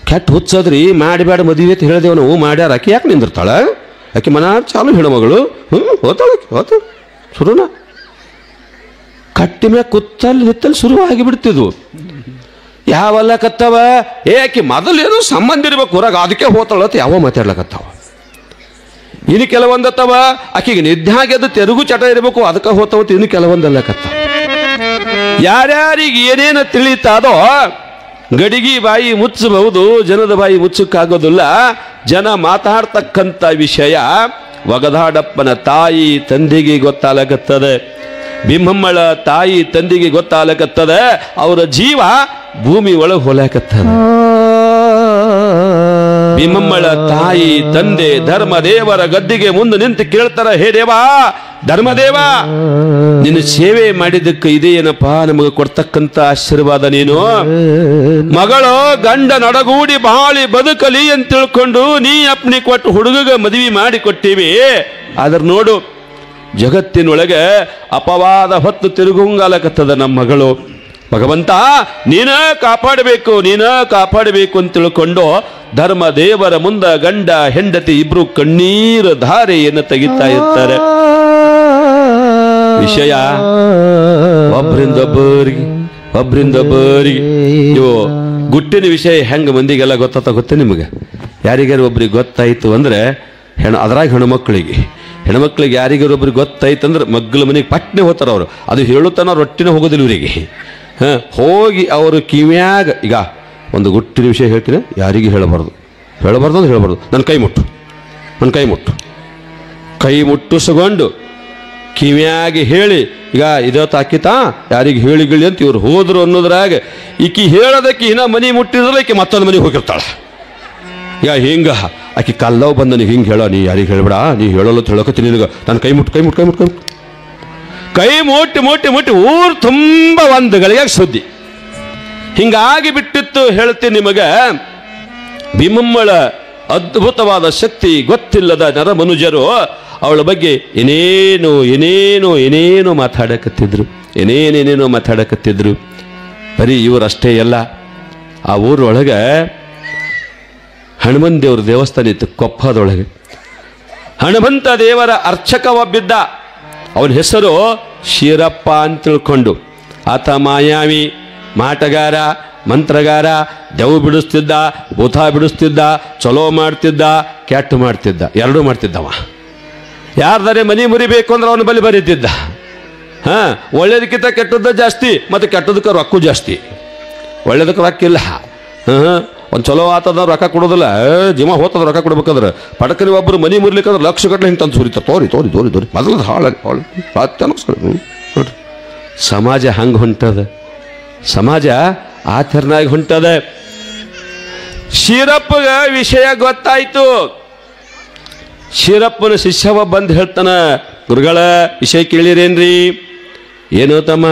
ಕೆಟ್ಟ ಹುಚ್ಚದ್ರಿ. ಮಾಡಬೇಡ ಮದುವೆ ಅಂತ ಹೇಳಿದೆವು ನಾವು, ಮಾಡ್ಯಾರ. ಆಕೆ ಯಾಕೆ ನಿಂದಿರ್ತಾಳ? ಆಕೆ ಮನ ಚಾಲು ಹೆಣ್ಮಗಳು. ಹೋತಾಳ ಶುರುನ ಕಟ್ಟಿ ಮ್ಯಾಗ ಕುತ್ತಲ್ಲಿ ಶುರುವಾಗಿ ಬಿಡ್ತಿದ್ವು. ಯಾವಲ್ಲ ಕತ್ತವ, ಆಕೆ ಮೊದಲೇನು ಸಂಬಂಧ ಇರ್ಬೇಕು ಹೊರಗ, ಅದಕ್ಕೆ ಹೋತಾಳತ್ತ ಯಾವ ಮಾತಾಡ್ಲಕತ್ತಾವ. ಇನ್ನು ಕೆಲವೊಂದತ್ತವ ಆಕೆಗೆ ನಿದ್ದಾಗ್ಯದ ತೆರುಗು ಚಟ ಇರಬೇಕು, ಅದಕ್ಕೆ ಹೋತಾವತ್ತು. ಇನ್ನು ಕೆಲವೊಂದಲ್ಲ ಕತ್ತಾವ. ಯಾರ್ಯಾರಿಗೆ ಏನೇನು ತಿಳಿತಾದೋ ಗಡಿಗೆ ಬಾಯಿ ಮುಚ್ಚಬಹುದು, ಜನದ ಬಾಯಿ ಮುಚ್ಚಕ್ಕಾಗೋದಿಲ್ಲ. ಜನ ಮಾತಾಡ್ತಕ್ಕಂಥ ವಿಷಯ ಒಗದಾಡಪ್ಪನ ತಾಯಿ ತಂದೆಗೆ ಗೊತ್ತಾಗತ್ತದ, ಭೀಮಮ್ಮಳ ತಾಯಿ ತಂದೆಗೆ ಗೊತ್ತಾಗತ್ತದ. ಅವರ ಜೀವ ಭೂಮಿ ಒಳಗೆ ಹೊಲಕತ್ತದ. ಭೀಮಮ್ಮಳ ತಾಯಿ ತಂದೆ ಧರ್ಮದೇವರ ಗದ್ದಿಗೆ ಮುಂದೆ ನಿಂತು ಕೇಳ್ತಾರ, ಹೇ ದೇವಾ ಧರ್ಮದೇವ, ನಿನ್ನ ಸೇವೆ ಮಾಡಿದ್ದಕ್ಕೆ ಇದೇನಪ್ಪಾ ನಮಗೆ ಕೊಡ್ತಕ್ಕಂತ ಆಶೀರ್ವಾದ? ನೀನು ಮಗಳು ಗಂಡ ನಡಗೂಡಿ ಬಾಳಿ ಬದುಕಲಿ ಅಂತ ತಿಳ್ಕೊಂಡು ನೀ ಅಪ್ನಿ ಕೊಟ್ಟು ಹುಡುಗಗ ಮದುವೆ ಮಾಡಿ ಕೊಟ್ಟಿವಿ. ಆದ್ರೆ ನೋಡು, ಜಗತ್ತಿನೊಳಗೆ ಅಪವಾದ ಹೊತ್ತು ತಿರುಗುಂಗಾಲಕತ್ತದ ನಮ್ಮ ಮಗಳು. ಭಗವಂತ ನೀನ ಕಾಪಾಡಬೇಕು, ನೀನ ಕಾಪಾಡಬೇಕು ಅಂತ ತಿಳ್ಕೊಂಡು ಧರ್ಮದೇವರ ಮುಂದ ಗಂಡ ಹೆಂಡತಿ ಇಬ್ರು ಕಣ್ಣೀರು ಧಾರೆಯನ್ನು ತೆಗಿತಾ ಇರ್ತಾರೆ. ವಿಷಯ ಒಬ್ರಿಂದೊಬ್ಬರಿಗೆ ಇವು ಗುಟ್ಟಿನ ವಿಷಯ ಹೆಂಗ ಮಂದಿಗೆಲ್ಲ ಗೊತ್ತೇ ನಿಮಗೆ? ಯಾರಿಗಾರು ಒಬ್ರಿಗೆ ಗೊತ್ತಾಯ್ತು ಅಂದ್ರೆ ಅದ್ರಾಗ ಹೆಣ್ಮಕ್ಳಿಗೆ ಯಾರಿಗಾರೊಬ್ರಿಗೆ ಗೊತ್ತಾಯ್ತು ಅಂದ್ರೆ ಮಗ್ಲ ಮನೆಗೆ ಪಟ್ನೆ ಹೋಗ್ತಾರ ಅವರು. ಅದು ಹೇಳುತ್ತಾನ ರೊಟ್ಟಿನ ಹೋಗೋದಿಲ್ಲ ಇವರಿಗೆ. ಹೋಗಿ ಅವರು ಕಿವ್ಯಾಗ, ಈಗ ಒಂದು ಗುಟ್ಟಿನ ವಿಷಯ ಹೇಳ್ತೀನಿ, ಯಾರಿಗೆ ಹೇಳಬಾರ್ದು ಅಂದ್ರೆ ಹೇಳಬಾರ್ದು. ನನ್ನ ಕೈ ಮುಟ್ಟಿಸ್ಕೊಂಡು ಕಿವ್ಯಾಗಿ ಹೇಳಿ, ಈಗ ಇದತ್ತು ಹಾಕಿತಾ ಯಾರಿಗೆ ಹೇಳಿಗಿಳಿ ಅಂತ ಇವ್ರು ಹೋದ್ರು ಅನ್ನೋದ್ರಾಗ ಈಕಿ ಹೇಳೋದಕ್ಕೆ ಇನ್ನ ಮನೆ ಮುಟ್ಟಿದ್ರೆ ಈಕೆ ಮತ್ತೊಂದು ಮನೆಗೆ ಹೋಗಿರ್ತಾಳ. ಈಗ ಹಿಂಗ ಆಕಿ ಕಲ್ಲವ್ ಬಂದ ನೀ ಹಿಂಗೆ ಹೇಳೋ, ನೀ ಯಾರಿಗೆ ಹೇಳ್ಬೇಡ, ನೀ ಹೇಳೋಲ್ಲ ಹೇಳೋಕತ್ತೀನಿ ನಿನಗೆ. ನಾನು ಕೈ ಮುಟ್ಟಿ ಊರು ತುಂಬ ಒಂದು ಗಳಿಗಾಗಿ ಸುದ್ದಿ ಹಿಂಗಾಗಿ ಬಿಟ್ಟಿತ್ತು. ಹೇಳ್ತೀನಿ ನಿಮಗೆ, ಭೀಮಮ್ಮಳ ಅದ್ಭುತವಾದ ಶಕ್ತಿ ಗೊತ್ತಿಲ್ಲದ ನರ ಮನುಜರು ಅವಳ ಬಗ್ಗೆ ಏನೇನೋ ಮಾತಾಡಕತ್ತಿದ್ರು. ಬರೀ ಇವರಷ್ಟೇ ಅಲ್ಲ, ಆ ಊರೊಳಗೆ ಹನುಮನ್ ದೇವ್ರ ದೇವಸ್ಥಾನ ಇತ್ತು ಕೊಪ್ಪದೊಳಗೆ. ಹನುಮಂತ ದೇವರ ಅರ್ಚಕ ಒಬ್ಬಿದ್ದ, ಅವನ ಹೆಸರು ಶೀರಪ್ಪ ಅಂತ ತಿಳ್ಕೊಂಡು. ಆತ ಮಾಯಾವಿ, ಮಾಟಗಾರ, ಮಂತ್ರಗಾರ, ದೆವ್ವ ಬಿಡಿಸ್ತಿದ್ದ, ಭೂತ ಬಿಡಿಸ್ತಿದ್ದ, ಚಲೋ ಮಾಡ್ತಿದ್ದ, ಕೆಟ್ಟ ಮಾಡ್ತಿದ್ದ, ಎರಡೂ ಮಾಡ್ತಿದ್ದವ. ಯಾರ್ದಾರೆ ಮನಿ ಮುರಿಬೇಕು ಅಂದ್ರೆ ಅವನ ಬಲಿ ಬರೀತಿದ್ದ. ಒಳ್ಳೇದಕ್ಕಿಂತ ಕೆಟ್ಟದ್ದ ಜಾಸ್ತಿ, ಮತ್ತು ಕೆಟ್ಟದಕ್ಕೆ ರೊಕ್ಕ ಜಾಸ್ತಿ. ಒಳ್ಳೇದಕ್ಕೆ ರೊಕ್ಕ ಇಲ್ಲ. ಒಂದು ಚಲೋ ಆತದ ರೊಕ್ಕ ಕೊಡೋದಿಲ್ಲ, ಜಿಮ ಹೋತದ ರೊಕ್ಕ ಕೊಡ್ಬೇಕಂದ್ರೆ. ಪಟಕರಿ ಒಬ್ಬರು ಮನಿ ಮುರ್ಲಿಕ್ಕಂದ್ರೆ ಲಕ್ಷ ಗಟ್ಟಲೆ ಹಿಂಗೆ ತಂದು ಸುರಿತ, ತೋರಿ ಮೊದಲು ಹಾಳಾಗಿ ನೋಡ್ರಿ. ಸಮಾಜ ಹಂಗೆ ಹೊಂಟದ, ಸಮಾಜ ಆಚರಣೆಯಾಗಿ ಹೊಂಟದ. ಶೀರಪ್ಪಗ ವಿಷಯ ಗೊತ್ತಾಯ್ತು. ಶೀರಪ್ಪನ ಶಿಷ್ಯವ ಬಂದು ಹೇಳ್ತಾನ, ಗುರುಗಳ ವಿಷಯ ಕೇಳಿರೇನ್ರಿ? ಏನೋ ತಮ್ಮ?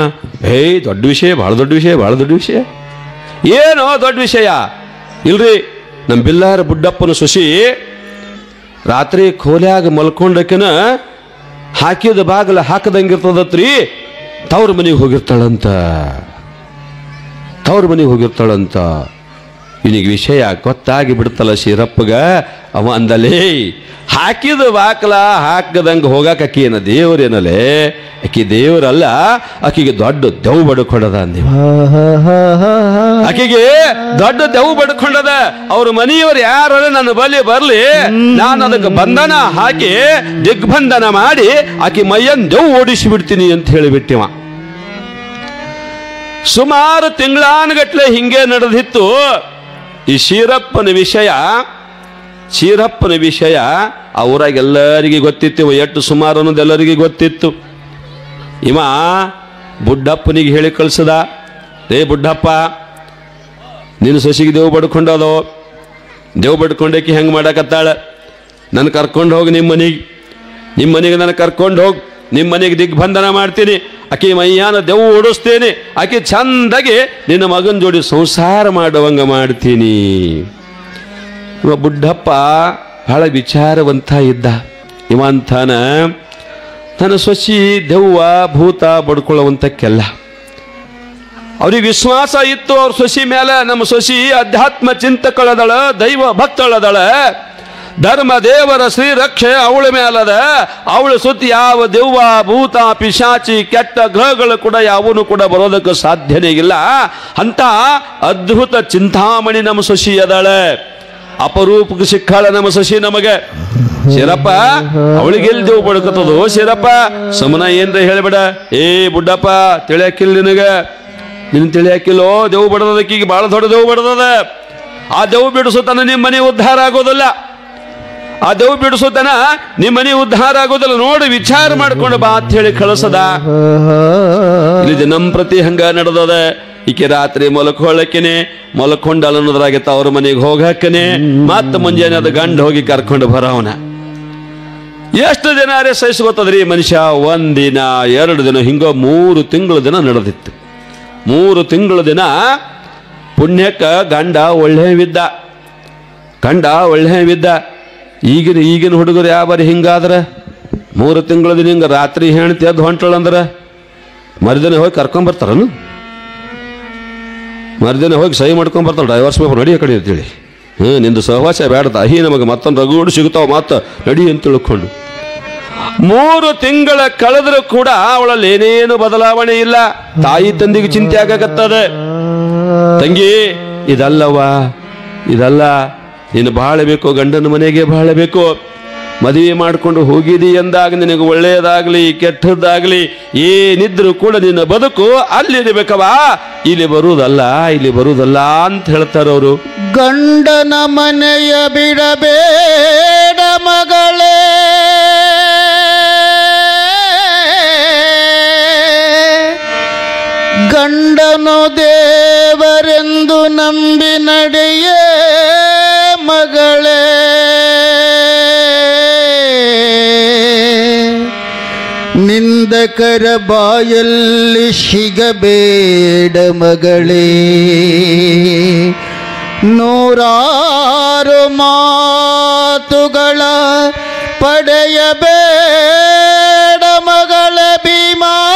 ದೊಡ್ಡ ವಿಷಯ, ಭಾಳ ದೊಡ್ಡ ವಿಷಯ. ಏನೋ ದೊಡ್ಡ ವಿಷಯ? ಇಲ್ರಿ, ನಮ್ಮ ಬಿಲ್ಲಾರ ಬುಡ್ಡಪ್ಪನ ಸೊಸಿ ರಾತ್ರಿ ಕೋಲ್ಯಾಗ ಮಲ್ಕೊಂಡಕನ ಹಾಕಿದ ಬಾಗಿಲ ಹಾಕದಂಗಿರ್ತದತ್ರಿ, ತವ್ರ ಮನೆಗೆ ಹೋಗಿರ್ತಾಳಂತ. ಇವನಿಗೆ ವಿಷಯ ಗೊತ್ತಾಗಿ ಬಿಡ್ತಲ್ಲ ಶೀರಪ್ಪಗ. ಅವ ಅಂದಲೇ, ಹಾಕಿದ ಬಾಕಲ ಹಾಕದಂಗೆ ಹೋಗಾಕ ಅಕ್ಕಿ ಏನ ದೇವ್ರೇನಲ್ಲೇ? ಅಕ್ಕಿ ದೇವ್ರಲ್ಲ, ಆಕಿಗೆ ದೊಡ್ಡ ದೆವ್ ಬಡ್ಕೊಂಡದ ಅಂದೇವ. ಆಕಿಗೆ ದೊಡ್ಡ ದೆವ್ ಬಡ್ಕೊಂಡದ. ಅವ್ರ ಮನೆಯವ್ರು ಯಾರು ನನ್ನ ಬಲಿ ಬರ್ಲಿ, ನಾನು ಅದಕ್ಕೆ ಬಂಧನ ಹಾಕಿ ದಿಗ್ಬಂಧನ ಮಾಡಿ ಆಕಿ ಮೈಯನ್ ದೆವ್ ಓಡಿಸಿ ಬಿಡ್ತೀನಿ ಅಂತ ಹೇಳಿಬಿಟ್ಟಿವ. ಸುಮಾರು ತಿಂಗಳಾನುಗಟ್ಲೆ ಹಿಂಗೆ ನಡೆದಿತ್ತು. ಈ ಶೀರಪ್ಪನ ವಿಷಯ ಆ ಊರಾಗ ಎಲ್ಲರಿಗೆ ಗೊತ್ತಿತ್ತು. ಎಷ್ಟು ಸುಮಾರು ಅನ್ನೋದು ಎಲ್ಲರಿಗೆ ಗೊತ್ತಿತ್ತು. ಇವ ಬುಡ್ಡಪ್ಪನಿಗೆ ಹೇಳಿ ಕಳ್ಸದ, ರೇ ಬುಡ್ಡಪ್ಪ, ನಿನ್ನ ಸೊಸಿಗೆ ದೇವ್ ಬಡ್ಕೊಂಡಾಕಿ ಹೆಂಗೆ ಮಾಡಕತ್ತಾಳ, ನನ್ನ ಕರ್ಕೊಂಡು ಹೋಗಿ ನಿಮ್ಮ ಮನೆಗೆ ನನ್ನ ಕರ್ಕೊಂಡು ಹೋಗಿ ನಿಮ್ಮ ಮನೆಗೆ ದಿಗ್ಬಂಧನ ಮಾಡ್ತೀನಿ, ಆಕೆ ಮೈಯಾನ ದೆವ್ ಓಡಿಸ್ತೇನೆ, ಆಕೆ ಚಂದಾಗಿ ನಿನ್ನ ಮಗನ ಜೋಡಿ ಸಂಸಾರ ಮಾಡುವಂಗ ಮಾಡ್ತೀನಿ. ಇವ ಬುಡ್ಡಪ್ಪ ಬಹಳ ವಿಚಾರವಂತ ಇದ್ದ. ಇವ ಅಂತಾನ, ನನ್ನ ಸೊಸಿ ದೆವ್ವ ಭೂತ ಬಡ್ಕೊಳ್ಳುವಂತಕ್ಕೆಲ್ಲ ಅವ್ರಿಗೆ ವಿಶ್ವಾಸ ಇತ್ತು. ಅವ್ರ ಸೊಸಿ ಮೇಲೆ, ನಮ್ಮ ಸೊಸಿ ಅಧ್ಯಾತ್ಮ ಚಿಂತಕಳದಳ, ದೈವ ಭಕ್ತಳದಳ, ಧರ್ಮ ದೇವರ ಶ್ರೀರಕ್ಷೆ ಅವಳ ಮೇಲದ. ಅವಳ ಸುತ್ತಿ ಯಾವ ದೆವ್ವ ಭೂತ ಪಿಶಾಚಿ ಕೆಟ್ಟ ಗ್ರಹಗಳು ಕೂಡ ಯಾವನು ಕೂಡ ಬರೋದಕ್ಕೆ ಸಾಧ್ಯನೇ ಇಲ್ಲ. ಅಂತ ಅದ್ಭುತ ಚಿಂತಾಮಣಿ ನಮ್ಮ ಸೊಸಿ ಅದಳೆ. ಅಪರೂಪಕ್ಕೆ ಸಿಕ್ಕಾಳ ನಮ್ಮ ಸೊಸಿ ನಮಗೆ. ಶೀರಪ್ಪ, ಅವಳಿಗೆ ಎಲ್ಲಿ ದೇವ್ ಬಡ್ಕತ್ತದು? ಶೀರಪ್ಪ ಸಮನ ಏನ್ರ ಹೇಳ್ಬೇಡ. ಬುಡ್ಡಪ್ಪ, ತಿಳಿಯಾಕಿಲ್ಲ ನಿನ್ ತಿಳಿಯಾಕಿಲ್ಲೋ? ದೇವ್ ಬಡದಕ್ಕೀಗ ಬಹಳ ದೊಡ್ಡ ದೇವ್ ಬಡದದ. ಆ ದೇವ್ ಬಿಡಿಸುತ್ತಾನ ನಿಮ್ಮ ಮನೆ ಉದ್ಧಾರ ಆಗೋದಿಲ್ಲ. ನಿಮ್ಮ ಮನೆ ಉದ್ಧಾರ ಆಗೋದಿಲ್ಲ. ನೋಡಿ ವಿಚಾರ ಮಾಡ್ಕೊಂಡು ಬಾ ಅಂತ ಹೇಳಿ ಕಳಿಸದ. ಇಲ್ಲಿ ದಿನಂಪ್ರತಿ ಹಂಗ ನಡೆದದ. ಈಕೆ ರಾತ್ರಿ ಮಲ್ಕೊಳ್ಳಕ್ಕೇನೆ ಮಲ್ಕೊಂಡಲ್ಲ ಅನ್ನೋದ್ರಾಗೆ ಅವ್ರ ಮನೆಗೆ ಹೋಗಕ್ಕನೆ ಮತ್ತ ಮುಂಜಾನೆ ಅದು ಗಂಡ ಹೋಗಿ ಕರ್ಕೊಂಡು ಬರೋವನ. ಎಷ್ಟು ದಿನ ಅರೆ ಸಹಿಸ್ಕೋತದ್ರಿ ಮನುಷ್ಯ? ಒಂದಿನ 2 ದಿನ ಹಿಂಗೋ 3 ತಿಂಗಳ ದಿನ ನಡೆದಿತ್ತು. 3 ತಿಂಗಳ ದಿನ ಪುಣ್ಯಕ್ಕ ಗಂಡ ಒಳ್ಳೆವಿದ್ದ. ಈಗಿನ ಹುಡುಗರು ಯಾವ ಹಿಂಗಾದ್ರೆ 3 ತಿಂಗಳ ದಿನ ಹಿಂಗ ರಾತ್ರಿ ಹೆಣ್ತಿ ಅದು ಹೊಂಟಳಂದ್ರ ಮರುದಿನ ಹೋಗಿ ಕರ್ಕೊಂಬರ್ತಾರನು? ಮರುದಿನ ಹೋಗಿ ಸಹಿ ಮಾಡ್ಕೊಂಬರ್ತಾಳೆ, ಡೈವರ್ಸ್ ಪೇಪರ್ ನಡಿ ಆ ಕಡೆ ಅಂತೇಳಿ. ನಿಂದು ಸಹವಾಸ ಬೇಡದ ಅಹಿ ನಮಗೆ ಮತ್ತೊಂದು ರಗೂಡು ಸಿಗುತ್ತಾವ ಮತ್ತ ನಡಿ ಅಂತ ತಿಳ್ಕೊಂಡು. 3 ತಿಂಗಳ ಕಳೆದ್ರೂ ಕೂಡ ಅವಳಲ್ಲಿ ಏನೇನು ಬದಲಾವಣೆ ಇಲ್ಲ. ತಾಯಿ ತಂದೆಗೆ ಚಿಂತೆ ಆಗಕತ್ತದ. ತಂಗಿ ಇದಲ್ಲ, ನೀನು ಬಾಳಬೇಕು, ಗಂಡನ ಮನೆಗೆ ಬಾಳಬೇಕು. ಮದುವೆ ಮಾಡಿಕೊಂಡು ಹೋಗಿದಿ ಎಂದಾಗ ನಿನಗೆ ಒಳ್ಳೆಯದಾಗ್ಲಿ ಕೆಟ್ಟದ್ದಾಗ್ಲಿ ಏನಿದ್ರು ಕೂಡ ನಿನ್ನ ಬದುಕು ಅಲ್ಲಿರ್ಬೇಕವಾ, ಇಲ್ಲಿ ಬರುವುದಲ್ಲ ಅಂತ ಹೇಳ್ತಾರವರು. ಗಂಡನ ಮನೆಯ ಬಿಡಬೇಡ ಮಗಳೇ, ಗಂಡನು ದೇವರೆಂದು ನಂಬಿ ನಡೆಯೇ ಮಗಳೇ. ನಿಂದಕರ ಬಾಯಲ್ಲಿ ಸಿಗಬೇಡ ಮಗಳೇ, 100 ಮಾತುಗಳ ಪಡೆಯಬೇಡ ಮಗಳ ಭೀಮಾಂಬೆ.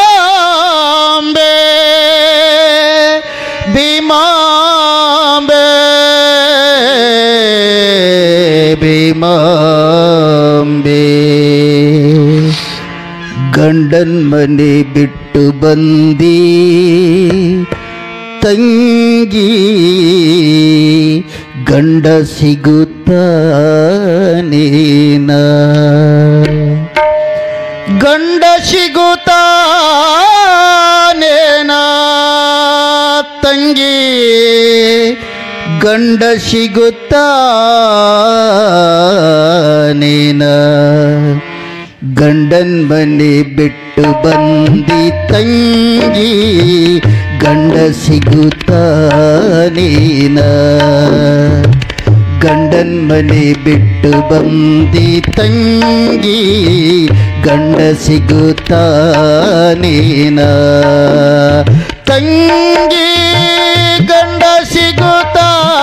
ಗಂಡನ್ ಮನೆ ಬಿಟ್ಟು ಬಂದಿ ತಂಗಿ, ಗಂಡ ಸಿಗುತ್ತಾನೇನ? ಗಂಡ ಸಿಗುತ್ತಾನೇನ ತಂಗಿ, ಗಂಡ ಸಿಗುತ್ತಾನೇನ? ಗಂಡನ್ ಮನೆ ಬಿಟ್ಟು ಬಂದಿ ತಂಗಿ, ಗಂಡ ಸಿಗುತ್ತಾನೇನ? ಗಂಡನ್ ಮನೆ ಬಿಟ್ಟು ಬಂದಿ ತಂಗಿ, ಗಂಡ ಸಿಗುತ್ತಾನೇನ? ತಂಗಿ ಗಂಡ ಸಿಗುತ್ತಾನೇನ?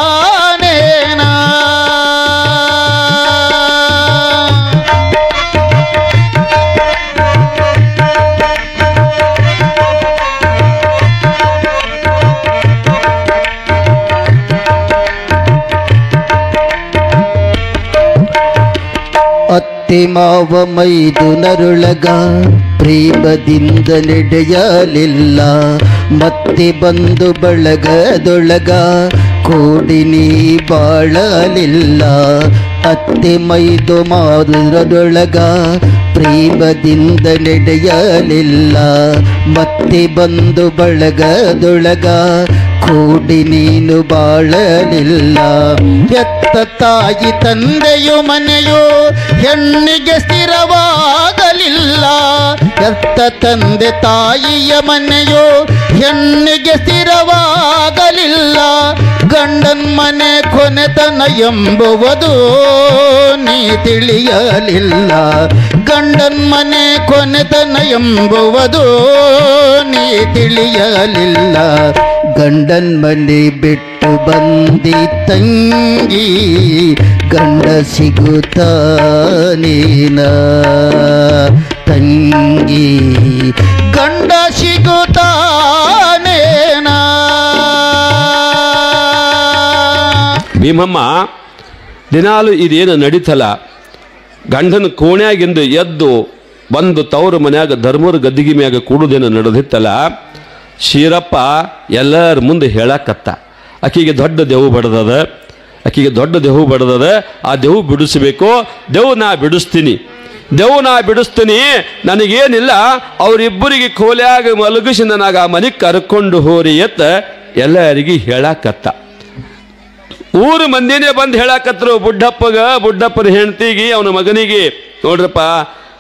ಅತ್ತೆ ಮಾವ ಮೈದುನರೊಳಗ ಪ್ರೇಮದಿಂದ ನಡೆಯಲಿಲ್ಲ, ಮತ್ತೆ ಬಂದು ಬಳಗದೊಳಗ ಕೂಡಿ ನೀ ಬಾಳಲಿಲ್ಲ. ಅತ್ತೆ ಮೈದು ಮಾದುರದೊಳಗ ಪ್ರೇಮದಿಂದ ನಡೆಯಲಿಲ್ಲ, ಮತ್ತೆ ಬಂದು ಬಳಗದೊಳಗ ಕೂಡಿ ನೀನು ಬಾಳಲಿಲ್ಲ. ಹೆತ್ತ ತಾಯಿ ತಂದೆಯು ಮನೆಯು ಹೆಣ್ಣಿಗೆ ಸ್ಥಿರವಾಗಲಿಲ್ಲ. ಹೆತ್ತ ತಂದೆ ತಾಯಿಯ ಮನೆಯು ಹೆಣ್ಣಿಗೆ ಸ್ಥಿರವಾಗಲಿಲ್ಲ. ಗಂಡನ್ ಮನೆ ಕೊನೆತನ ಎಂಬುವುದು ನೀ ತಿಳಿಯಲಿಲ್ಲ. ಗಂಡನ್ ಮನೆ ಕೊನೆತನ ಎಂಬುವುದು ನೀ ತಿಳಿಯಲಿಲ್ಲ. ಗಂಡನ್ ಮನೆ ಬಿಟ್ಟು ಬಂದಿ ತಂಗಿ, ಗಂಡ ಸಿಗುತ್ತಾನೇನ? ತಂಗಿ ಗಂಡ ಸಿಗುತ್ತಾನೇನ? ಭೀಮಮ್ಮ ದಿನಾಲು ಇದೇನು ನಡೀತಲ್ಲ, ಗಂಡನ ಕೋಣ್ಯಾಗಿಂದು ಎದ್ದು ಬಂದು ತವರು ಮನ್ಯಾಗ ಧರ್ಮರ ಗದ್ದಿಗೆ ಮ್ಯಾಗ ಕೂಡುದೇನು ನಡೆದಿತ್ತಲ್ಲ, ಶೀರಪ್ಪ ಎಲ್ಲರ ಮುಂದೆ ಹೇಳಕತ್ತ. ಆಕೆಗೆ ದೊಡ್ಡ ದೇವು ಬಡದದ, ಆ ದೇವು ಬಿಡಿಸ್ಬೇಕು. ದೇವು ನಾ ಬಿಡಿಸ್ತೀನಿ, ನನಗೇನಿಲ್ಲ, ಅವರಿಬ್ಬರಿಗೆ ಕೋಲ್ಯಾಗ ಮಲಗಿಸಿ ನನಗೆ ಆ ಮನೆಗೆ ಕರ್ಕೊಂಡು ಹೋರಿ ಎತ್ತ ಎಲ್ಲರಿಗೆ ಹೇಳಕತ್ತ. ಊರು ಮಂದಿನೇ ಬಂದು ಹೇಳಕತ್ತರು ಬುಡ್ಡಪ್ಪನ ಹೆಂಡತಿಗೆ ಅವನ ಮಗನಿಗೆ, ನೋಡ್ರಪ್ಪ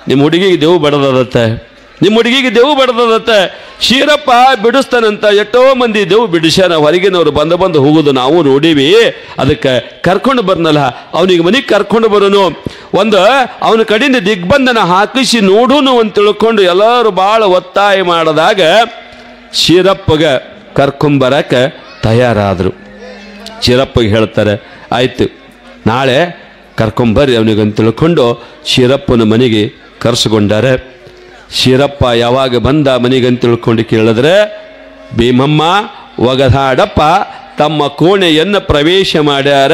ನಿಮ್ಮ ಹುಡುಗಿಗೆ ದೇವು ಬಡದದತ್ತ, ನಿಮ್ಮ ಹುಡುಗಿಗೆ ದೇವು ಬಡ್ದದತ್ತ. ಶೀರಪ್ಪ ಬಿಡಿಸ್ತಾನಂತ. ಎಷ್ಟೋ ಮಂದಿ ದೇವು ಬಿಡಿಸ್ಯಾನ, ಹೊರಗಿನವ್ರು ಬಂದು ಹೋಗೋದು ನಾವು ನೋಡೀವಿ. ಅದಕ್ಕೆ ಕರ್ಕೊಂಡು ಬರ್ನಲ್ಲ, ಅವನಿಗೆ ಮನೆಗೆ ಕರ್ಕೊಂಡು ಬರೋನು, ಒಂದು ಅವನ ಕಡೆಯಿಂದ ದಿಗ್ಬಂಧನ ಹಾಕಿಸಿ ನೋಡೋನು ಅಂತ ತಿಳ್ಕೊಂಡು ಎಲ್ಲರೂ ಭಾಳ ಒತ್ತಾಯ ಮಾಡಿದಾಗ ಶೀರಪ್ಪಗೆ ಕರ್ಕೊಂಬರಕ್ಕೆ ತಯಾರಾದರು. ಶೀರಪ್ಪಗೆ ಹೇಳ್ತಾರೆ, ಆಯ್ತು ನಾಳೆ ಕರ್ಕೊಂಬರ್ರಿ ಅವನಿಗಂತ ತಿಳ್ಕೊಂಡು ಶೀರಪ್ಪನ ಮನೆಗೆ ಕರೆಸ್ಕೊಂಡಾರೆ. ಶೀರಪ್ಪ ಯಾವಾಗ ಬಂದ ಮನೆಗಂತ ತಿಳ್ಕೊಂಡು ಕೇಳಿದ್ರೆ, ಭೀಮಮ್ಮ ಒಗದಾಡಪ್ಪ ತಮ್ಮ ಕೋಣೆಯನ್ನು ಪ್ರವೇಶ ಮಾಡ್ಯಾರ.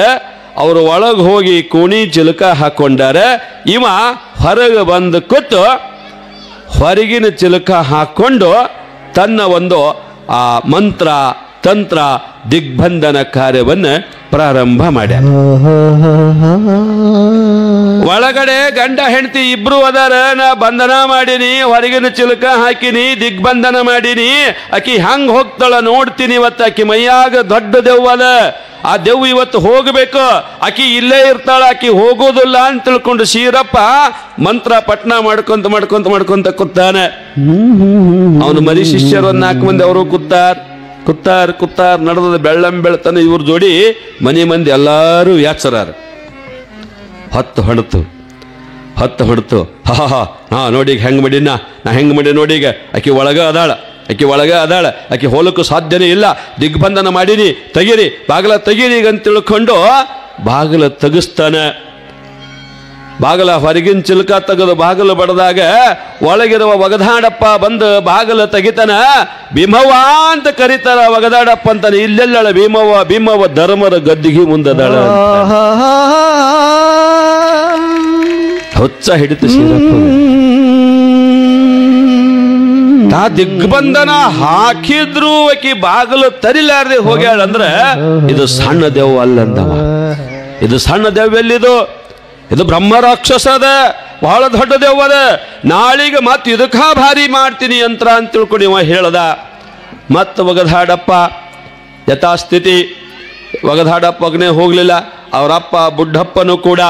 ಅವರು ಒಳಗೆ ಹೋಗಿ ಕೋಣಿ ಚಿಲಕ ಹಾಕೊಂಡಾರ. ಇವ ಹೊರಗೆ ಬಂದು ಕೂತು ಹೊರಗಿನ ಚಿಲಕ ಹಾಕ್ಕೊಂಡು ತನ್ನ ಒಂದು ಆ ಮಂತ್ರ ತಂತ್ರ ದಿಗ್ಬಂಧನ ಕಾರ್ಯವನ್ನು ಪ್ರಾರಂಭ ಮಾಡ್ಯಾರ. ಒಳಗಡೆ ಗಂಡ ಹೆಂಡತಿ ಇಬ್ರು ಅದಾರ. ನಾ ಬಂಧನ ಮಾಡೀನಿ, ಹೊರಗಿನ ಚಿಲಕ ಹಾಕಿನಿ, ದಿಗ್ಬಂಧನ ಮಾಡೀನಿ. ಆಕಿ ಹಂಗ ಹೋಗ್ತಾಳ ನೋಡ್ತೀನಿ. ಇವತ್ತು ಆಕಿ ಮೈಯಾಗ ದೊಡ್ಡ ದೆವ್ವ ಅದ, ಆ ದೆವ್ವ ಇವತ್ತು ಹೋಗಬೇಕು, ಆಕಿ ಇಲ್ಲೇ ಇರ್ತಾಳ, ಆಕಿ ಹೋಗೋದಿಲ್ಲ ಅಂತ ತಿಳ್ಕೊಂಡು ಶೀರಪ್ಪ ಮಂತ್ರ ಪಟ್ನ ಮಾಡ್ಕೊಂತ ಕೂತಾನೆ. ಅವನು ಮರಿ ಶಿಷ್ಯರು 4 ಮಂದಿ ಅವರು ಕುತ್ತಾರ್ ನಡೆದ ಬೆಳ್ಳಂ ಬೆಳ್ತಾನೆ. ಇವ್ರ ಜೋಡಿ ಮನೆ ಮಂದಿ ಎಲ್ಲಾರು ವ್ಯಾಚರಾರ. ಹತ್ತು ಹೊಡ್ತು ಹಾ ನೋಡೀಗ ಹೆಂಗ್ ಮಾಡೀನ, ನಾ ಹೆಂಗ್ ಮಾಡಿ ನೋಡೀಗ. ಆಕಿ ಒಳಗ ಅದಾಳ, ಆಕಿ ಹೋಲಕ್ಕೂ ಸಾಧ್ಯನೇ ಇಲ್ಲ. ದಿಗ್ಬಂಧನ ಮಾಡೀನಿ, ತೆಗೀರಿ ಬಾಗಿಲ ತೆಗೀರಿ ಈಗ ಅಂತ ತಿಳ್ಕೊಂಡು ಬಾಗಿಲ ತೆಗಿಸ್ತಾನೆ. ಬಾಗಿಲ ಹೊರಗಿನ ಚಿಲ್ಕ ತೆಗೆದು ಬಾಗಿಲು ಬಡದಾಗ ಒಳಗಿರುವ ಒಗದಾಡಪ್ಪ ಬಂದು ಬಾಗಿಲು ತೆಗಿತಾನ. ಭೀಮವ್ವ ಅಂತ ಕರೀತಾರ. ಒಗದಾಡಪ್ಪ ಅಂತಾನೆ. ಇಲ್ಲೆಲ್ಲ ಭೀಮವ್ವ ಧರ್ಮರ ಗದ್ದಿಗೆ ಮುಂದದಾಳ. ಹೊಚ್ಚ ಹಿಡಿತು ಶೀರಪ್ಪ. ತಾ ದಿಗ್ಬಂಧನ ಹಾಕಿದ್ರು ಆಕಿ ಬಾಗಿಲು ತರಿಲಾರ್ದೆ ಹೋಗ್ಯಾಳಂದ್ರೆ ಇದು ಸಣ್ಣ ದೇವ್ ಅಲ್ಲಂದವ. ಇದು ಸಣ್ಣ ದೇವ್ ಎಲ್ಲಿದು? ಇದು ಬ್ರಹ್ಮ ರಾಕ್ಷಸ ಅದ, ಬಹಳ ದೊಡ್ಡ ದೆವ್ವ ಅದ. ನಾಳಿಗೆ ಮತ್ತೆ ಇದಕ್ಕ ಭಾರಿ ಮಾಡ್ತೀನಿ ಯಂತ್ರ ಅಂತ ತಿಳ್ಕೊಂಡು ಇವ ಹೇಳ್ದ. ಮತ್ತೆ ಒಗದಾಡಪ್ಪ ಯಥಾಸ್ಥಿತಿ. ಒಗದಾಡಪ್ಪಗನೇ ಹೋಗ್ಲಿಲ್ಲ. ಅವರಪ್ಪ ಬುಡ್ಡಪ್ಪನೂ ಕೂಡ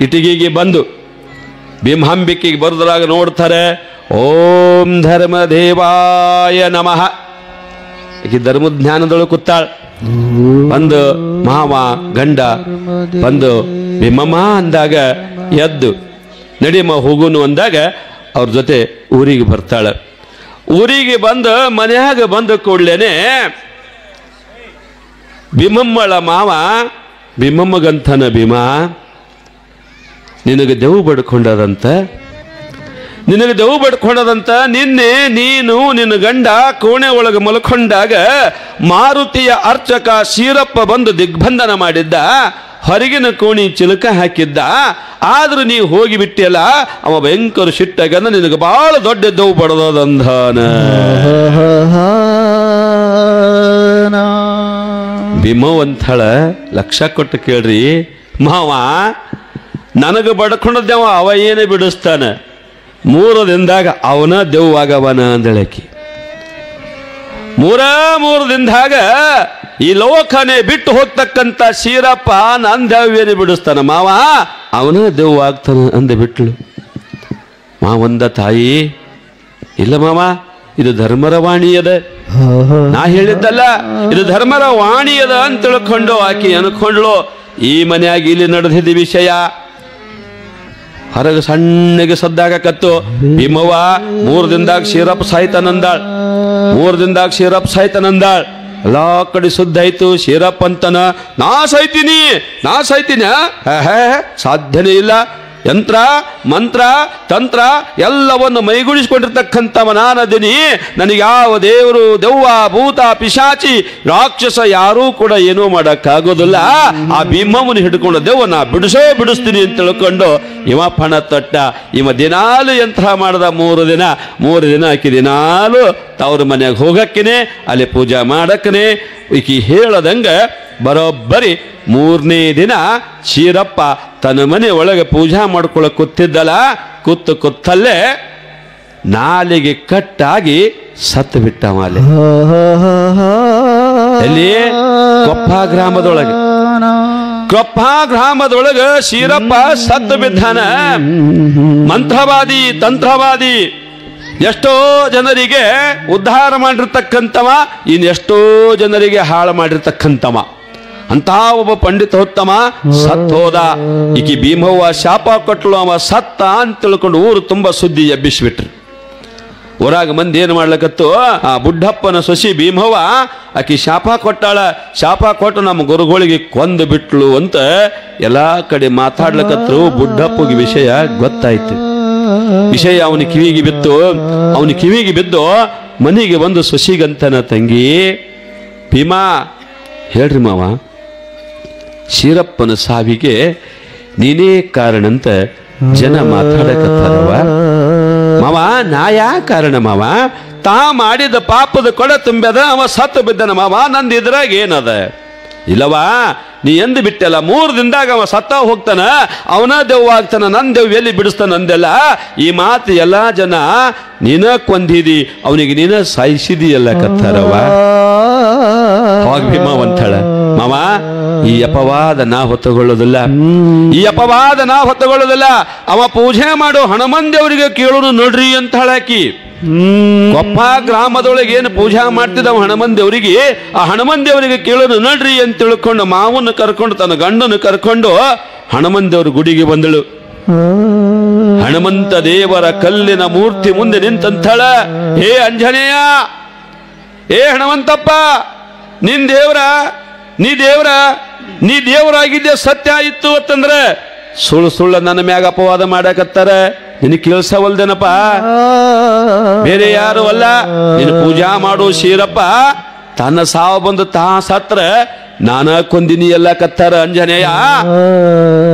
ಇಟಿಗೆಗೆ ಬಂದು ಭೀಮಾಂಬಿಕೆಗೆ ಬರೆದ್ರಾಗ ನೋಡ್ತಾರೆ, ಓಂ ಧರ್ಮದೇವಾಯ ನಮಃ. ಈಕೆ ಧರ್ಮಜ್ಞಾನದೊಳಗೆ ಕೂತಾಳ. ಬಂದು ಮಾವ ಗಂಡ ಬಂದು ಭೀಮಮ್ಮ ಅಂದಾಗ ಎದ್ದು ನಡಿಮ ಹೋಗುನು ಅಂದಾಗ ಅವ್ರ ಜೊತೆ ಊರಿಗೆ ಬರ್ತಾಳೆ. ಊರಿಗೆ ಬಂದು ಮನ್ಯಾಗ ಬಂದು ಕೂಡ್ಲೇನೆ ಭೀಮಮ್ಮಳ ಮಾವ ಭೀಮಮ್ಮಗಂತನ, ಭೀಮ ನಿನಗೆ ದೆವ್ವ ಬಡ್ಕೊಂಡದಂತ ನಿನ್ನೆ ನೀನು ನಿನ್ನ ಗಂಡ ಕೋಣೆ ಒಳಗೆ ಮಲ್ಕೊಂಡಾಗ ಮಾರುತಿಯ ಅರ್ಚಕ ಶೀರಪ್ಪ ಬಂದು ದಿಗ್ಬಂಧನ ಮಾಡಿದ್ದ, ಹೊರಗಿನ ಕೋಣಿ ಚಿಲಕ ಹಾಕಿದ್ದ. ಆದ್ರೂ ನೀವು ಹೋಗಿ ಬಿಟ್ಟಿಯಲ್ಲ, ಅವ ಭಯಂಕರ ಸಿಟ್ಟಾಗ ನಿನಗೆ ಬಹಳ ದೊಡ್ಡ ದೆವ್ವ ಬಡದಂಧಾನ. ಭೀಮವಂತಳ ಲಕ್ಷ ಕೊಟ್ಟು ಕೇಳ್ರಿ, ಮಾವ ನನಗೆ ಬಡ್ಕೊಂಡದ್ದೇವ ಅವ ಏನೇ ಬಿಡಿಸ್ತಾನೆ, 3 ದಿನದಾಗ ಅವನ ದೆವ್ವಾಗವನ ಅಂದಳಕಿ. 3 ದಿನದಾಗ ಈ ಲೋಕನೇ ಬಿಟ್ಟು ಹೋಗ್ತಕ್ಕಂಥ ಶೀರಪ್ಪ ನನ್ನ ದೆವ್ವೇನೆ ಬಿಡಿಸ್ತಾನ, ಮಾವ ಅವನ ದೆವ್ವಾಗ್ತಾನ ಅಂದ ಬಿಟ್ಲು. ಮಾವಂದ ತಾಯಿ, ಇಲ್ಲ ಮಾವ ಇದು ಧರ್ಮರ ವಾಣಿ ಅದ, ನಾ ಹೇಳಿದ್ದಲ್ಲ, ಇದು ಧರ್ಮರ ವಾಣಿ ಅದ ಅಂತ ತಿಳ್ಕೊಂಡು ಆಕಿ ಅನ್ಕೊಂಡ್ಳು. ಈ ಮನೆಯಾಗಿ ಇಲ್ಲಿ ನಡೆದಿದ್ದ ವಿಷಯ ಹೊರಗೆ ಸಣ್ಣಗೆ ಸದ್ದಾಗಕತ್ತು. ಭೀಮವ್ವ 3 ದಿನದಾಗ ಶೀರಪ್ಪ ಸಾಯ್ತಾನಂದಾಳ್. 3 ದಿನದಾಗ ಶೀರಪ್ಪ ಸಾಯ್ತಾನಂದಾಳ್. ಎಲ್ಲಾ ಕಡೆ ಸುದ್ದ ಆಯ್ತು. ಶೀರಪ್ಪ ಅಂತನ ನಾ ಸಾಯ್ತೀನಿ ಸಾಧ್ಯನೇ ಇಲ್ಲ. ಯಂತ್ರ ಮಂತ್ರ ತಂತ್ರ ಎಲ್ಲವನ್ನು ಮೈಗೂಡಿಸಿಕೊಂಡಿರ್ತಕ್ಕಂಥವ ನಾನದಿನಿ. ನನಗೆ ಯಾವ ದೇವರು ದೆವ್ವ ಭೂತ ಪಿಶಾಚಿ ರಾಕ್ಷಸ ಯಾರೂ ಕೂಡ ಏನೂ ಮಾಡೋಕ್ಕಾಗೋದಿಲ್ಲ. ಆ ಭೀಮಮ್ಮನ ಹಿಡ್ಕೊಂಡು ದೆವ್ವ ನಾ ಬಿಡಿಸ್ತೀನಿ ಅಂತ ತಿಳ್ಕೊಂಡು ಇವ ಪಣ ತೊಟ್ಟ. ಇವ ದಿನಾಲು ಯಂತ್ರ ಮಾಡ್ದ. 3 ದಿನ ಆಕಿ ದಿನಾಲು ತವ್ರ ಮನೆಯಾಗ ಹೋಗಕ್ಕೇನೆ, ಅಲ್ಲಿ ಪೂಜಾ ಮಾಡಕ್ಕನೆ ಈಕಿ ಹೇಳದಂಗ ಬರೋಬ್ಬರಿ 3ನೇ ದಿನ ಶೀರಪ್ಪ ತನ್ನ ಮನೆ ಒಳಗೆ ಪೂಜಾ ಮಾಡ್ಕೊಳಕ್ ಕೂತಿದ್ದಲ್ಲ, ಕೂತಲ್ಲೇ ನಾಲಿಗೆ ಕಟ್ಟಾಗಿ ಸತ್ತು ಬಿಟ್ಟ. ಮಾಲೆ ಎಲ್ಲಿ? ಕೊಪ್ಪ ಗ್ರಾಮದೊಳಗೆ ಶೀರಪ್ಪ ಸತ್ತು ಬಿದ್ದಾನ. ಮಂತ್ರವಾದಿ ತಂತ್ರವಾದಿ ಎಷ್ಟೋ ಜನರಿಗೆ ಉದ್ಧಾರ ಮಾಡಿರ್ತಕ್ಕಂಥವ, ಇನ್ನೆಷ್ಟೋ ಜನರಿಗೆ ಹಾಳು ಮಾಡಿರ್ತಕ್ಕಂಥವ. ಅಂತಹ ಒಬ್ಬ ಪಂಡಿತೋತ್ತಮ ಸತ್ ಹೋದ. ಈಕಿ ಭೀಮವ್ವ ಶಾಪ ಕೊಟ್ಟಳು, ಅವ ಸತ್ತ ಅಂತ ತಿಳ್ಕೊಂಡು ಊರು ತುಂಬ ಸುದ್ದಿ ಎಬ್ಬಿಸ್ಬಿಟ್ರು. ಊರಾಗ ಮಂದಿ ಏನು ಮಾಡ್ಲಕತ್ತು, ಆ ಬುಡ್ಡಪ್ಪನ ಸೊಸಿ ಭೀಮವ್ವ ಆಕಿ ಶಾಪ ಕೊಟ್ಟಾಳ, ಶಾಪ ಕೊಟ್ಟು ನಮ್ಮ ಗುರುಗಳಿಗೆ ಕೊಂದು ಬಿಟ್ಲು ಅಂತ ಎಲ್ಲಾ ಕಡೆ ಮಾತಾಡ್ಲಕತ್ರು. ಬುಡ್ಡಪ್ಪಗೆ ವಿಷಯ ಗೊತ್ತಾಯ್ತು. ವಿಷಯ ಅವನ ಕಿವಿಗೆ ಬಿದ್ದು ಮನೆಗೆ ಬಂದು ಸೊಸಿಗಂತನ, ತಂಗಿ ಭೀಮಾ ಹೇಳ್ರಿ ಮಾವ, ಶೀರಪ್ಪನ ಸಾವಿಗೆ ನೀನೇ ಕಾರಣ ಅಂತ ಜನ ಮಾತಾಡಕತ್ತಾರವ. ಮಾವ ನಾ ಯಾ ಕಾರಣ ಮಾವ? ತಾ ಮಾಡಿದ ಪಾಪದ ಕೊಡ ತುಂಬ್ಯದ, ಅವ ಸತ್ತು ಬಿದ್ದನ ಮಾವ, ನಂದು ಇದ್ರಾಗ ಏನದ? ಇಲ್ಲವಾ, ನೀ ಎಂದು ಬಿಟ್ಟಲ್ಲ, 3 ದಿನದಾಗ ಅವ ಸತ್ತ ಹೋಗ್ತಾನ, ಅವನ ದೆವ್ವ ಆಗ್ತಾನ, ನನ್ನ ದೆವ್ವ ಎಲ್ಲಿ ಬಿಡಿಸ್ತಾನ ಅಂದೆಲ್ಲ. ಈ ಮಾತು ಎಲ್ಲಾ ಜನ ನೀನ ಕೊಂದಿದಿ, ಅವನಿಗೆ ನೀನ ಸಾಯಿಸಿದಿಯಲ್ಲ ಕತ್ತಾರವ. ಅವಾಗ ಭೀಮ ಅಂತಾಳ, ಮಾವ ಈ ಅಪವಾದ ನಾ ಹೊತ್ತುಕೊಳ್ಳೋದಿಲ್ಲ, ಈ ಅಪವಾದ ನಾ ಹೊತ್ತುಕೊಳ್ಳೋದಿಲ್ಲ. ಅವ ಪೂಜೆ ಮಾಡೋ ಹನುಮಂದೇವರಿಗೆ ಕೇಳೋನು ನೋಡ್ರಿ ಅಂತ ಹೇಳಾಕಿ. ಕೊಪ್ಪ ಗ್ರಾಮದೊಳಗೆ ಏನು ಪೂಜಾ ಮಾಡ್ತಿದ್ದವ ಹನುಮಂದೇವರಿಗೆ, ಆ ಹನುಮಂದೇವರಿಗೆ ಕೇಳೋನು ನೋಡ್ರಿ ಅಂತ ತಿಳ್ಕೊಂಡು ಮಾವನ್ನ ಕರ್ಕೊಂಡು ತನ್ನ ಗಂಡನ ಕರ್ಕೊಂಡು ಹನುಮಂದೇವ್ರ ಗುಡಿಗೆ ಬಂದಳು. ಹನುಮಂತ ದೇವರ ಕಲ್ಲಿನ ಮೂರ್ತಿ ಮುಂದೆ ನಿಂತಂತಳ, ಹೇ ಅಂಜನೇಯ, ಏ ಹನುಮಂತಪ್ಪ, ನೀ ದೇವರಾಗಿದ್ದೆ ಸತ್ಯ ಇತ್ತು ಅಂತಂದ್ರೆ ಸುಳ್ಳು ನನ್ನ ಮ್ಯಾಗ ಅಪವಾದ ಮಾಡಕತ್ತಾರ, ನಿನಗೆ ಕೇಳಿಸವಲ್ದೇನಪ್ಪ, ಬೇರೆ ಯಾರು ಅಲ್ಲ, ನೀನು ಪೂಜಾ ಮಾಡು ಶೀರಪ್ಪ, ತನ್ನ ಸಾವು ಬಂದು ತಾ ಸತ್ರ ನಾನ ಕೊಂದಿನಿ ಎಲ್ಲ ಕತ್ತಾರ. ಅಂಜನೇಯ,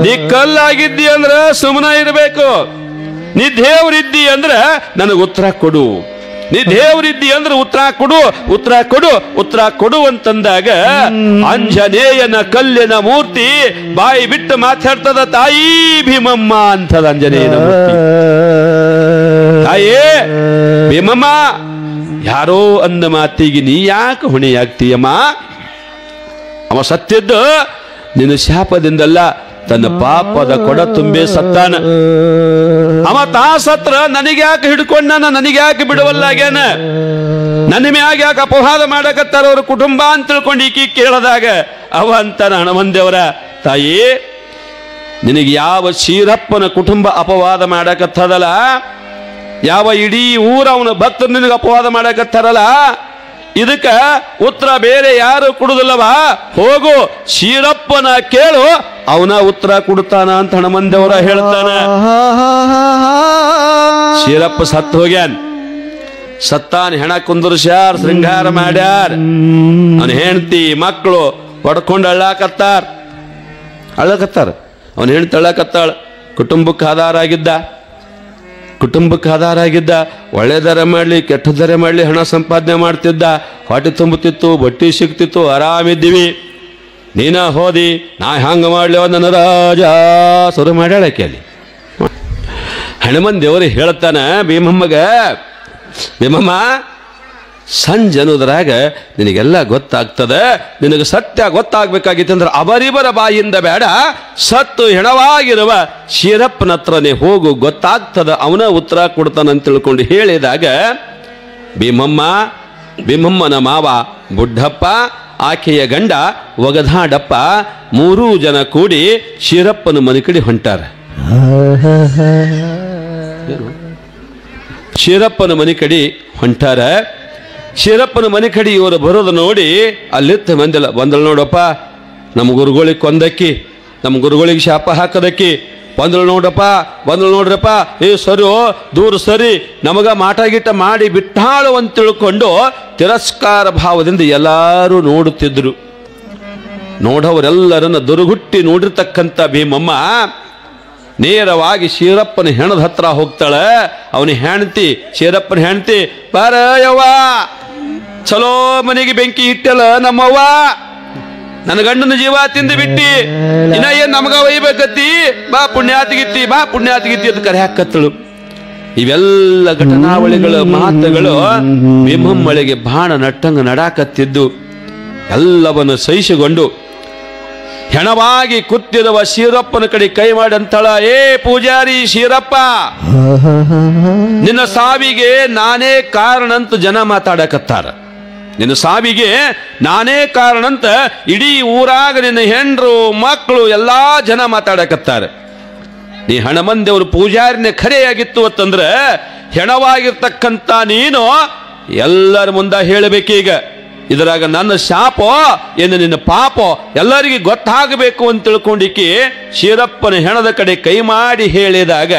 ನೀ ಕಲ್ಲಾಗಿದ್ದಿ ಅಂದ್ರ ಸುಮ್ಮನ ಇರಬೇಕು, ನೀ ದೇವ್ರಿದ್ದಿ ಅಂದ್ರ ನನಗೆ ಉತ್ತರ ಕೊಡು, ನೀ ದೇವ್ರಿದ್ದಿ ಅಂದ್ರೆ ಉತ್ತರ ಕೊಡು ಅಂತಂದಾಗ ಅಂಜನೇಯನ ಕಲ್ಲಿನ ಮೂರ್ತಿ ಬಾಯಿ ಬಿಟ್ಟು ಮಾತಾಡ್ತದ, ತಾಯಿ ಭೀಮಮ್ಮ ಅಂತದ ಅಂಜನೇಯನ ಮೂರ್ತಿ. ತಾಯೇ ಭೀಮಮ್ಮ, ಯಾರೋ ಅಂದ ಮಾತಿಗೆ ನೀ ಯಾಕೆ ಹೊಣೆಯಾಗ್ತೀಯಮ್ಮ? ಅವ ಸತ್ತಿದ್ದು ನಿನ್ನ ಶಾಪದಿಂದಲ್ಲ, ತನ್ನ ಪಾಪದ ಕೊಡ ತುಂಬೆ ಸತ್ತಾನ. ಅವ ತಾ ಸತ್ರ ನನಗೆ ಯಾಕೆ ಹಿಡ್ಕೊಂಡಾನ, ನನಗೆ ಯಾಕೆ ಬಿಡುವಲ್ಲಾಗ್ಯಾನ, ನನ್ನ ಮ್ಯಾಗ ಯಾಕೆ ಅಪವಾದ ಮಾಡಕತ್ತಾರ ಅವ್ರ ಕುಟುಂಬ ಅಂತ ತಿಳ್ಕೊಂಡು ಈಕಿ ಕೇಳದಾಗ ಅವ ಅಂತಾನ, ಹನುಮಂದೇವರ ತಾಯಿ, ನಿನಗೆ ಯಾವ ಶೀರಪ್ಪನ ಕುಟುಂಬ ಅಪವಾದ ಮಾಡಕತ್ತದಲ್ಲ, ಯಾವ ಇಡೀ ಊರ ಅವನ ಭಕ್ತರು ನಿನಗೆ ಅಪವಾದ ಮಾಡಕತ್ತಾರಲ್ಲ, ಇದಕ್ಕ ಉತ್ತರ ಬೇರೆ ಯಾರು ಕೊಡುದಿಲ್ಲವಾ, ಹೋಗು ಶೀರಪ್ಪನ ಕೇಳು, ಅವನ ಉತ್ತರ ಕೊಡ್ತಾನ ಅಂತ ಹನುಮಂದೇವರ ಹೇಳ್ತಾನ. ಶೀರಪ್ಪ ಸತ್ತು ಹೋಗ್ಯಾನ, ಸತ್ತಾನ, ಹೆಣ ಕುಂದರ್ಸ್ಯಾರ, ಶೃಂಗಾರ ಮಾಡ್ಯಾರ, ಅವನ ಹೆಂಡತಿ ಮಕ್ಕಳು ಹೊಡ್ಕೊಂಡು ಅಳ್ಳಾಕತ್ತಾರ. ಅವನ ಹೆಂಡತಿ ಅಳ್ಳಾಕತ್ತಾಳ. ಕುಟುಂಬಕ್ಕೆ ಆಧಾರ ಆಗಿದ್ದ, ಒಳ್ಳೆದರ ಮಾಡಲಿ ಕೆಟ್ಟದರ ಮಾಡಲಿ ಹಣ ಸಂಪಾದನೆ ಮಾಡ್ತಿದ್ದ, ಹೊಟ್ಟೆ ತುಂಬುತ್ತಿತ್ತು, ಬಟ್ಟಿ ಸಿಗ್ತಿತ್ತು, ಆರಾಮಿದ್ದೀವಿ. ನೀನ ಹೋದಿ, ನಾ ಹಂಗ ಮಾಡ್ಲಿ ನನ್ನ ರಾಜ ಸುರು ಮಾಡ್ಯಾಳಕ್ಕೆ. ಅಲ್ಲಿ ಹನುಮಂದೇವರು ಹೇಳ್ತಾನ ಭೀಮಮ್ಮಗ, ಭೀಮಮ್ಮ ಸಂಜೆ ಅನ್ನೋದ್ರಾಗ ನಿನಗೆಲ್ಲ ಗೊತ್ತಾಗ್ತದ, ನಿನಗೆ ಸತ್ಯ ಗೊತ್ತಾಗ್ಬೇಕಾಗಿತ್ತಂದ್ರೆ ಅವರಿವರ ಬಾಯಿಂದ ಬೇಡ, ಸತ್ತು ಹೆಣವಾಗಿರುವ ಶೀರಪ್ಪನ ಹತ್ರನೇ ಹೋಗು, ಗೊತ್ತಾಗ್ತದ, ಅವನ ಉತ್ತರ ಕೊಡ್ತಾನಂತ ತಿಳ್ಕೊಂಡು ಹೇಳಿದಾಗ ಭೀಮಮ್ಮನ ಮಾವ ಬುಡ್ಡಪ್ಪ, ಆಕೆಯ ಗಂಡ ಒಗದಾಡಪ್ಪ, 3 ಜನ ಕೂಡಿ ಶೀರಪ್ಪನ ಮನೆ ಕಡೆ ಹೊಂಟಾರ. ಶೀರಪ್ಪನ ಮನೆ ಕಡೆ ಹೊಂಟಾರ. ಶೀರಪ್ಪನ ಮನೆ ಕಡೆ ಇವರು ಬರೋದು ನೋಡಿ ಅಲ್ಲಿತ್ತ ಬಂದಳು ನೋಡಪ್ಪ, ನಮ್ಮ ಗುರುಗಳಿಗೆ ಕೊಂದಕ್ಕಿ, ನಮ್ಮ ಗುರುಗಳಿಗೆ ಶಾಪ ಹಾಕದಕ್ಕಿ ಬಂದಳು ನೋಡ್ರಪ್ಪ, ಏ ಸರಿ ದೂರ ಸರಿ, ನಮಗ ಮಾಟ ಗಿಟ್ಟ ಮಾಡಿ ಬಿಟ್ಟಾಳು ಅಂತ ತಿಳ್ಕೊಂಡು ತಿರಸ್ಕಾರ ಭಾವದಿಂದ ಎಲ್ಲರೂ ನೋಡುತ್ತಿದ್ರು. ನೋಡವರೆಲ್ಲರನ್ನ ದುರುಗುಟ್ಟಿ ನೋಡಿರ್ತಕ್ಕಂಥ ಭೀಮಮ್ಮ ನೇರವಾಗಿ ಶೀರಪ್ಪನ ಹೆಣದ ಹತ್ರ ಹೋಗ್ತಾಳೆ. ಅವನ ಹೆಂಡತಿ, ಶೀರಪ್ಪನ ಹೆಂಡತಿ, ಬಾರಯ್ಯವ್ವ, ಚಲೋ ಮನೆಗೆ ಬೆಂಕಿ ಇಟ್ಟಲ್ಲ ನಮ್ಮವ್ವ, ನನ್ನ ಗಂಡನ ಜೀವ ತಿಂದು ಬಿಟ್ಟಿ, ಇನ್ನ ಏನ್ ನಮಗ ಒಯ್ಬೇಕತ್ತಿ, ಬಾ ಪುಣ್ಯಾತಿಗಿತ್ತಿ ಅಂತ ಕರೆ ಹಾಕತ್ತಳು. ಇವೆಲ್ಲ ಘಟನಾವಳಿಗಳ ಮಾತುಗಳು ಭೀಮಮ್ಮಳಿಗೆ ಬಾಣ ನಟ್ಟಂಗ ನಡಾಕತ್ತಿದ್ದು. ಎಲ್ಲವನ್ನು ಸಹಿಸಿಕೊಂಡು ಹೆಣವಾಗಿ ಕೂತಿರುವ ಶೀರಪ್ಪನ ಕಡೆ ಕೈ ಮಾಡಿ ಅಂತಳ, ಏ ಪೂಜಾರಿ ಶೀರಪ್ಪ, ನಿನ್ನ ಸಾವಿಗೆ ನಾನೇ ಕಾರಣ ಅಂತ ಜನ ಮಾತಾಡಕತ್ತಾರ. ನಿನ್ನ ಸಾವಿಗೆ ನಾನೇ ಕಾರಣ ಅಂತ ಇಡೀ ಊರಾಗ ನಿನ್ನ ಹೆಂಡ್ರು ಮಕ್ಕಳು ಎಲ್ಲಾ ಜನ ಮಾತಾಡಕತ್ತಾರ. ನೀ ಹಣಮಂದೇವ್ರ ಪೂಜಾರಿನೇ ಖರೆಯಾಗಿತ್ತು ಅಂತಂದ್ರೆ ಹೆಣವಾಗಿರ್ತಕ್ಕಂಥ ನೀನು ಎಲ್ಲರ ಮುಂದೆ ಹೇಳಬೇಕೀಗ. ಇದರಾಗ ನನ್ನ ಶಾಪೋ ಏನು ನಿನ್ನ ಪಾಪೋ ಎಲ್ಲರಿಗೂ ಗೊತ್ತಾಗಬೇಕು ಅಂತ ತಿಳ್ಕೊಂಡಿಕ್ಕಿ ಶೀರಪ್ಪನ ಹೆಣದ ಕಡೆ ಕೈ ಮಾಡಿ ಹೇಳಿದಾಗ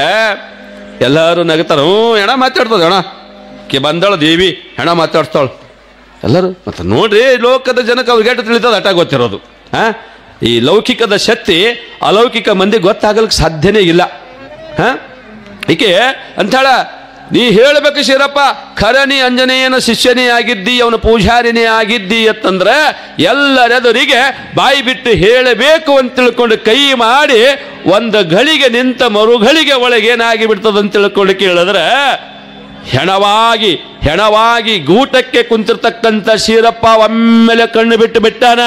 ಎಲ್ಲರೂ ನಗತಾರ. ಹೆಣ ಮಾತಾಡ್ತದ, ಹೆಣ ಕಿ ಬಂದಳ ದೇವಿ, ಹೆಣ ಮಾತಾಡ್ತಾಳು ಎಲ್ಲರೂ. ಮತ್ತೆ ನೋಡ್ರಿ, ಲೋಕದ ಜನಕ್ಕೆ ಅವ್ರಿಗೆ ಎಷ್ಟು ತಿಳಿತದ ಅಟ ಗೊತ್ತಿರೋದು. ಈ ಲೌಕಿಕದ ಶಕ್ತಿ ಅಲೌಕಿಕ ಮಂದಿ ಗೊತ್ತಾಗಲಿಕ್ಕೆ ಸಾಧ್ಯನೇ ಇಲ್ಲ. ಈಕೆ ಅಂತಾಳ, ನೀ ಹೇಳಬೇಕು ಶೀರಪ್ಪ, ಖರನಿ ಅಂಜನೇಯನ ಶಿಷ್ಯನೇ ಆಗಿದ್ದಿ, ಅವನ ಪೂಜಾರಿನೇ ಆಗಿದ್ದಿ ಅಂತಂದ್ರೆ ಎಲ್ಲರೆದುರಿಗೆ ಬಾಯಿ ಬಿಟ್ಟು ಹೇಳಬೇಕು ಅಂತ ತಿಳ್ಕೊಂಡು ಕೈ ಮಾಡಿ ಒಂದು ಗಳಿಗೆ ನಿಂತ ಮರುಗಳಿಗೆ ಒಳಗೇನಾಗಿ ಬಿಡ್ತದಂತ ತಿಳ್ಕೊಂಡು ಕೇಳಿದ್ರೆ ಹೆಣವಾಗಿ ಗೂಟಕ್ಕೆ ಕುಂತಿರ್ತಕ್ಕಂಥ ಶೀರಪ್ಪ ಒಮ್ಮೆಲೆ ಕಣ್ಣು ಬಿಟ್ಟು ಬಿಟ್ಟಾನ.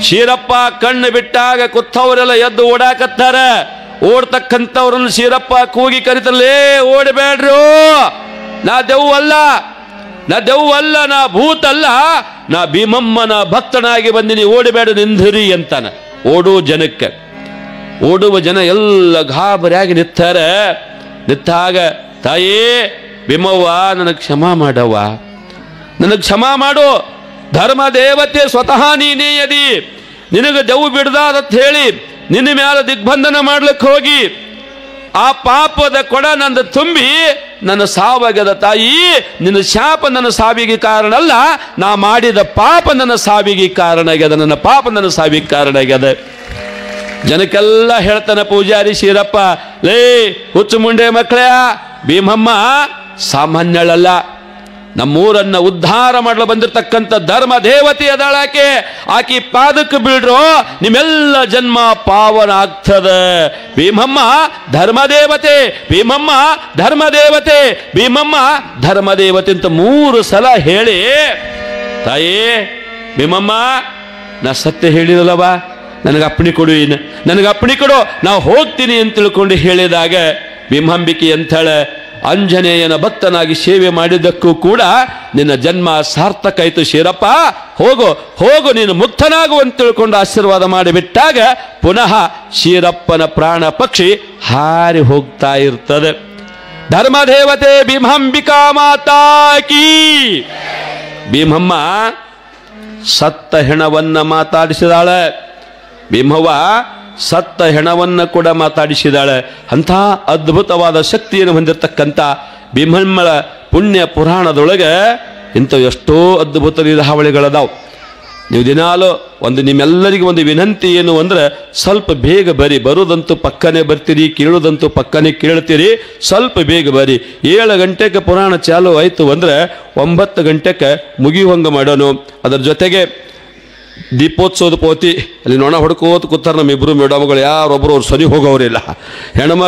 ಶೀರಪ್ಪ ಕಣ್ಣು ಬಿಟ್ಟಾಗ ಕುತ್ತವರೆಲ್ಲ ಎದ್ದು ಓಡಾಕತ್ತಾರ. ಓಡ್ತಕ್ಕಂಥವ್ರನ್ನು ಶೀರಪ್ಪ ಕೂಗಿ ಕರಿತಲ್ಲೇ, ಓಡಬೇಡ್ರು, ನಾ ದೆವ್ವಲ್ಲ, ನಾ ಭೂತಲ್ಲ, ನಾ ಭೀಮಮ್ಮನ ಭಕ್ತನಾಗಿ ಬಂದಿನಿ, ಓಡಬೇಡ ನಿಂದಿರಿ ಅಂತಾನ. ಓಡುವ ಜನ ಎಲ್ಲ ಗಾಬರಿಯಾಗಿ ನಿತ್ತಾಗ ತಾಯೇ ಭೀಮವ್ವ, ನನಗೆ ಕ್ಷಮಾ ಮಾಡವ್ವ, ನನಗೆ ಕ್ಷಮಾ ಮಾಡು, ಧರ್ಮ ದೇವತೆ ಸ್ವತಃ ನೀನೇ ಅದಿ, ನಿನಗೆ ದೆವ್ವು ಬಿಡ್ದಾದಂತ ಹೇಳಿ ನಿನ್ನ ಮ್ಯಾಲ ದಿಗ್ಬಂಧನ ಮಾಡ್ಲಿಕ್ಕೆ ಹೋಗಿ ಆ ಪಾಪದ ಕೊಡ ನಂದು ತುಂಬಿ ನನ್ನ ಸಾವಾಗದ ತಾಯಿ, ನಿನ್ನ ಶಾಪ ನನ್ನ ಸಾವಿಗೆ ಕಾರಣ ಅಲ್ಲ, ನಾ ಮಾಡಿದ ಪಾಪ ನನ್ನ ಸಾವಿಗೆ ಕಾರಣ ಆಗ್ಯದ, ನನ್ನ ಪಾಪ ನನ್ನ ಸಾವಿಗೆ ಕಾರಣ ಆಗ್ಯದ. ಜನಕ್ಕೆಲ್ಲ ಹೇಳ್ತಾನೆ ಪೂಜಾರಿ ಶೀರಪ್ಪ, ಲೇ ಹುಚ್ಚು ಮುಂಡೆ ಮಕ್ಕಳ, ಭೀಮಮ್ಮ ಸಾಮಾನ್ಯಳಲ್ಲ, ನಮ್ಮೂರನ್ನ ಉದ್ಧಾರ ಮಾಡಲು ಬಂದಿರತಕ್ಕಂಥ ಧರ್ಮ ದೇವತೆ ಅದಾಳಾಕೆ. ಆಕಿ ಪಾದಕ್ಕೆ ಬೀಳ್ರೋ ನಿಮ್ಮೆಲ್ಲ ಜನ್ಮ ಪಾವನ ಆಗ್ತದ. ಭೀಮಮ್ಮ ಧರ್ಮದೇವತೆ, ಭೀಮಮ್ಮ ಧರ್ಮದೇವತೆ, ಭೀಮಮ್ಮ ಧರ್ಮದೇವತೆ ಅಂತ 3 ಸಲ ಹೇಳಿ, ತಾಯೇ ಭೀಮಮ್ಮ ನಾ ಸತ್ಯ ಹೇಳಿರಲ್ಲವ, ನನಗೆ ಅಪ್ಪಣೆ ಕೊಡು, ನನಗೆ ಅಪ್ಪಣೆ ಕೊಡು, ನಾವು ಹೋಗ್ತೀನಿ ಅಂತ ತಿಳ್ಕೊಂಡು ಹೇಳಿದಾಗ ಭೀಮಾಂಬಿಕೆ ಅಂತಾಳೆ, ಆಂಜನೇಯನ ಭಕ್ತನಾಗಿ ಸೇವೆ ಮಾಡಿದ್ದಕ್ಕೂ ಕೂಡ ನಿನ್ನ ಜನ್ಮ ಸಾರ್ಥಕ ಆಯಿತು ಶೀರಪ್ಪ, ಹೋಗು ನೀನು ಮುಕ್ತನಾಗು ಅಂತ ತಿಳ್ಕೊಂಡು ಆಶೀರ್ವಾದ ಮಾಡಿಬಿಟ್ಟಾಗ ಪುನಃ ಶೀರಪ್ಪನ ಪ್ರಾಣ ಪಕ್ಷಿ ಹಾರಿ ಹೋಗ್ತಾ ಇರ್ತದೆ. ಧರ್ಮದೇವತೆ ಭೀಮಾಂಬಿಕಾ ಮಾತಾ ಕೀ. ಭೀಮಮ್ಮ ಸತ್ತ ಹೆಣವನ್ನ ಮಾತಾಡಿಸಿದಾಳೆ, ಭೀಮವ್ವ ಸತ್ತ ಹೆಣವನ್ನ ಕೂಡ ಮಾತಾಡಿಸಿದಾಳೆ. ಅಂಥ ಅದ್ಭುತವಾದ ಶಕ್ತಿಯನ್ನು ಹೊಂದಿರತಕ್ಕಂಥ ಭೀಮಮ್ಮಳ ಪುಣ್ಯ ಪುರಾಣದೊಳಗೆ ಇಂಥ ಎಷ್ಟೋ ಅದ್ಭುತ ಹಾವಳಿಗಳದಾವು. ನೀವು ದಿನಾಲು ನಿಮ್ಮೆಲ್ಲರಿಗೂ ಒಂದು ವಿನಂತಿ ಏನು ಅಂದರೆ, ಸ್ವಲ್ಪ ಬೇಗ ಬರಿ, ಬರೋದಂತೂ ಪಕ್ಕನೇ ಬರ್ತೀರಿ, ಕೇಳೋದಂತೂ ಪಕ್ಕನೇ ಕೇಳ್ತೀರಿ, ಸ್ವಲ್ಪ ಬೇಗ ಬರಿ. 7 ಗಂಟೆಗೆ ಪುರಾಣ ಚಾಲು ಆಯಿತು ಅಂದರೆ 9 ಗಂಟೆಗೆ ಮುಗಿಯುವಂಗೆ ಮಾಡೋನು. ಅದರ ಜೊತೆಗೆ ದೀಪೋತ್ಸವದ ಪೋತಿ ಅಲ್ಲಿ ನೊಣ ಹೊಡ್ಕೋತ ಕೂತಾರ ನಮ್ಮಿಬ್ರು ಮೇಡಮ್ಗಳು, ಯಾರೊಬ್ಬರು ಅವ್ರು ಸರಿ ಹೋಗೋರಿಲ್ಲ. ಹೆಣ್ಮಕ್ಳು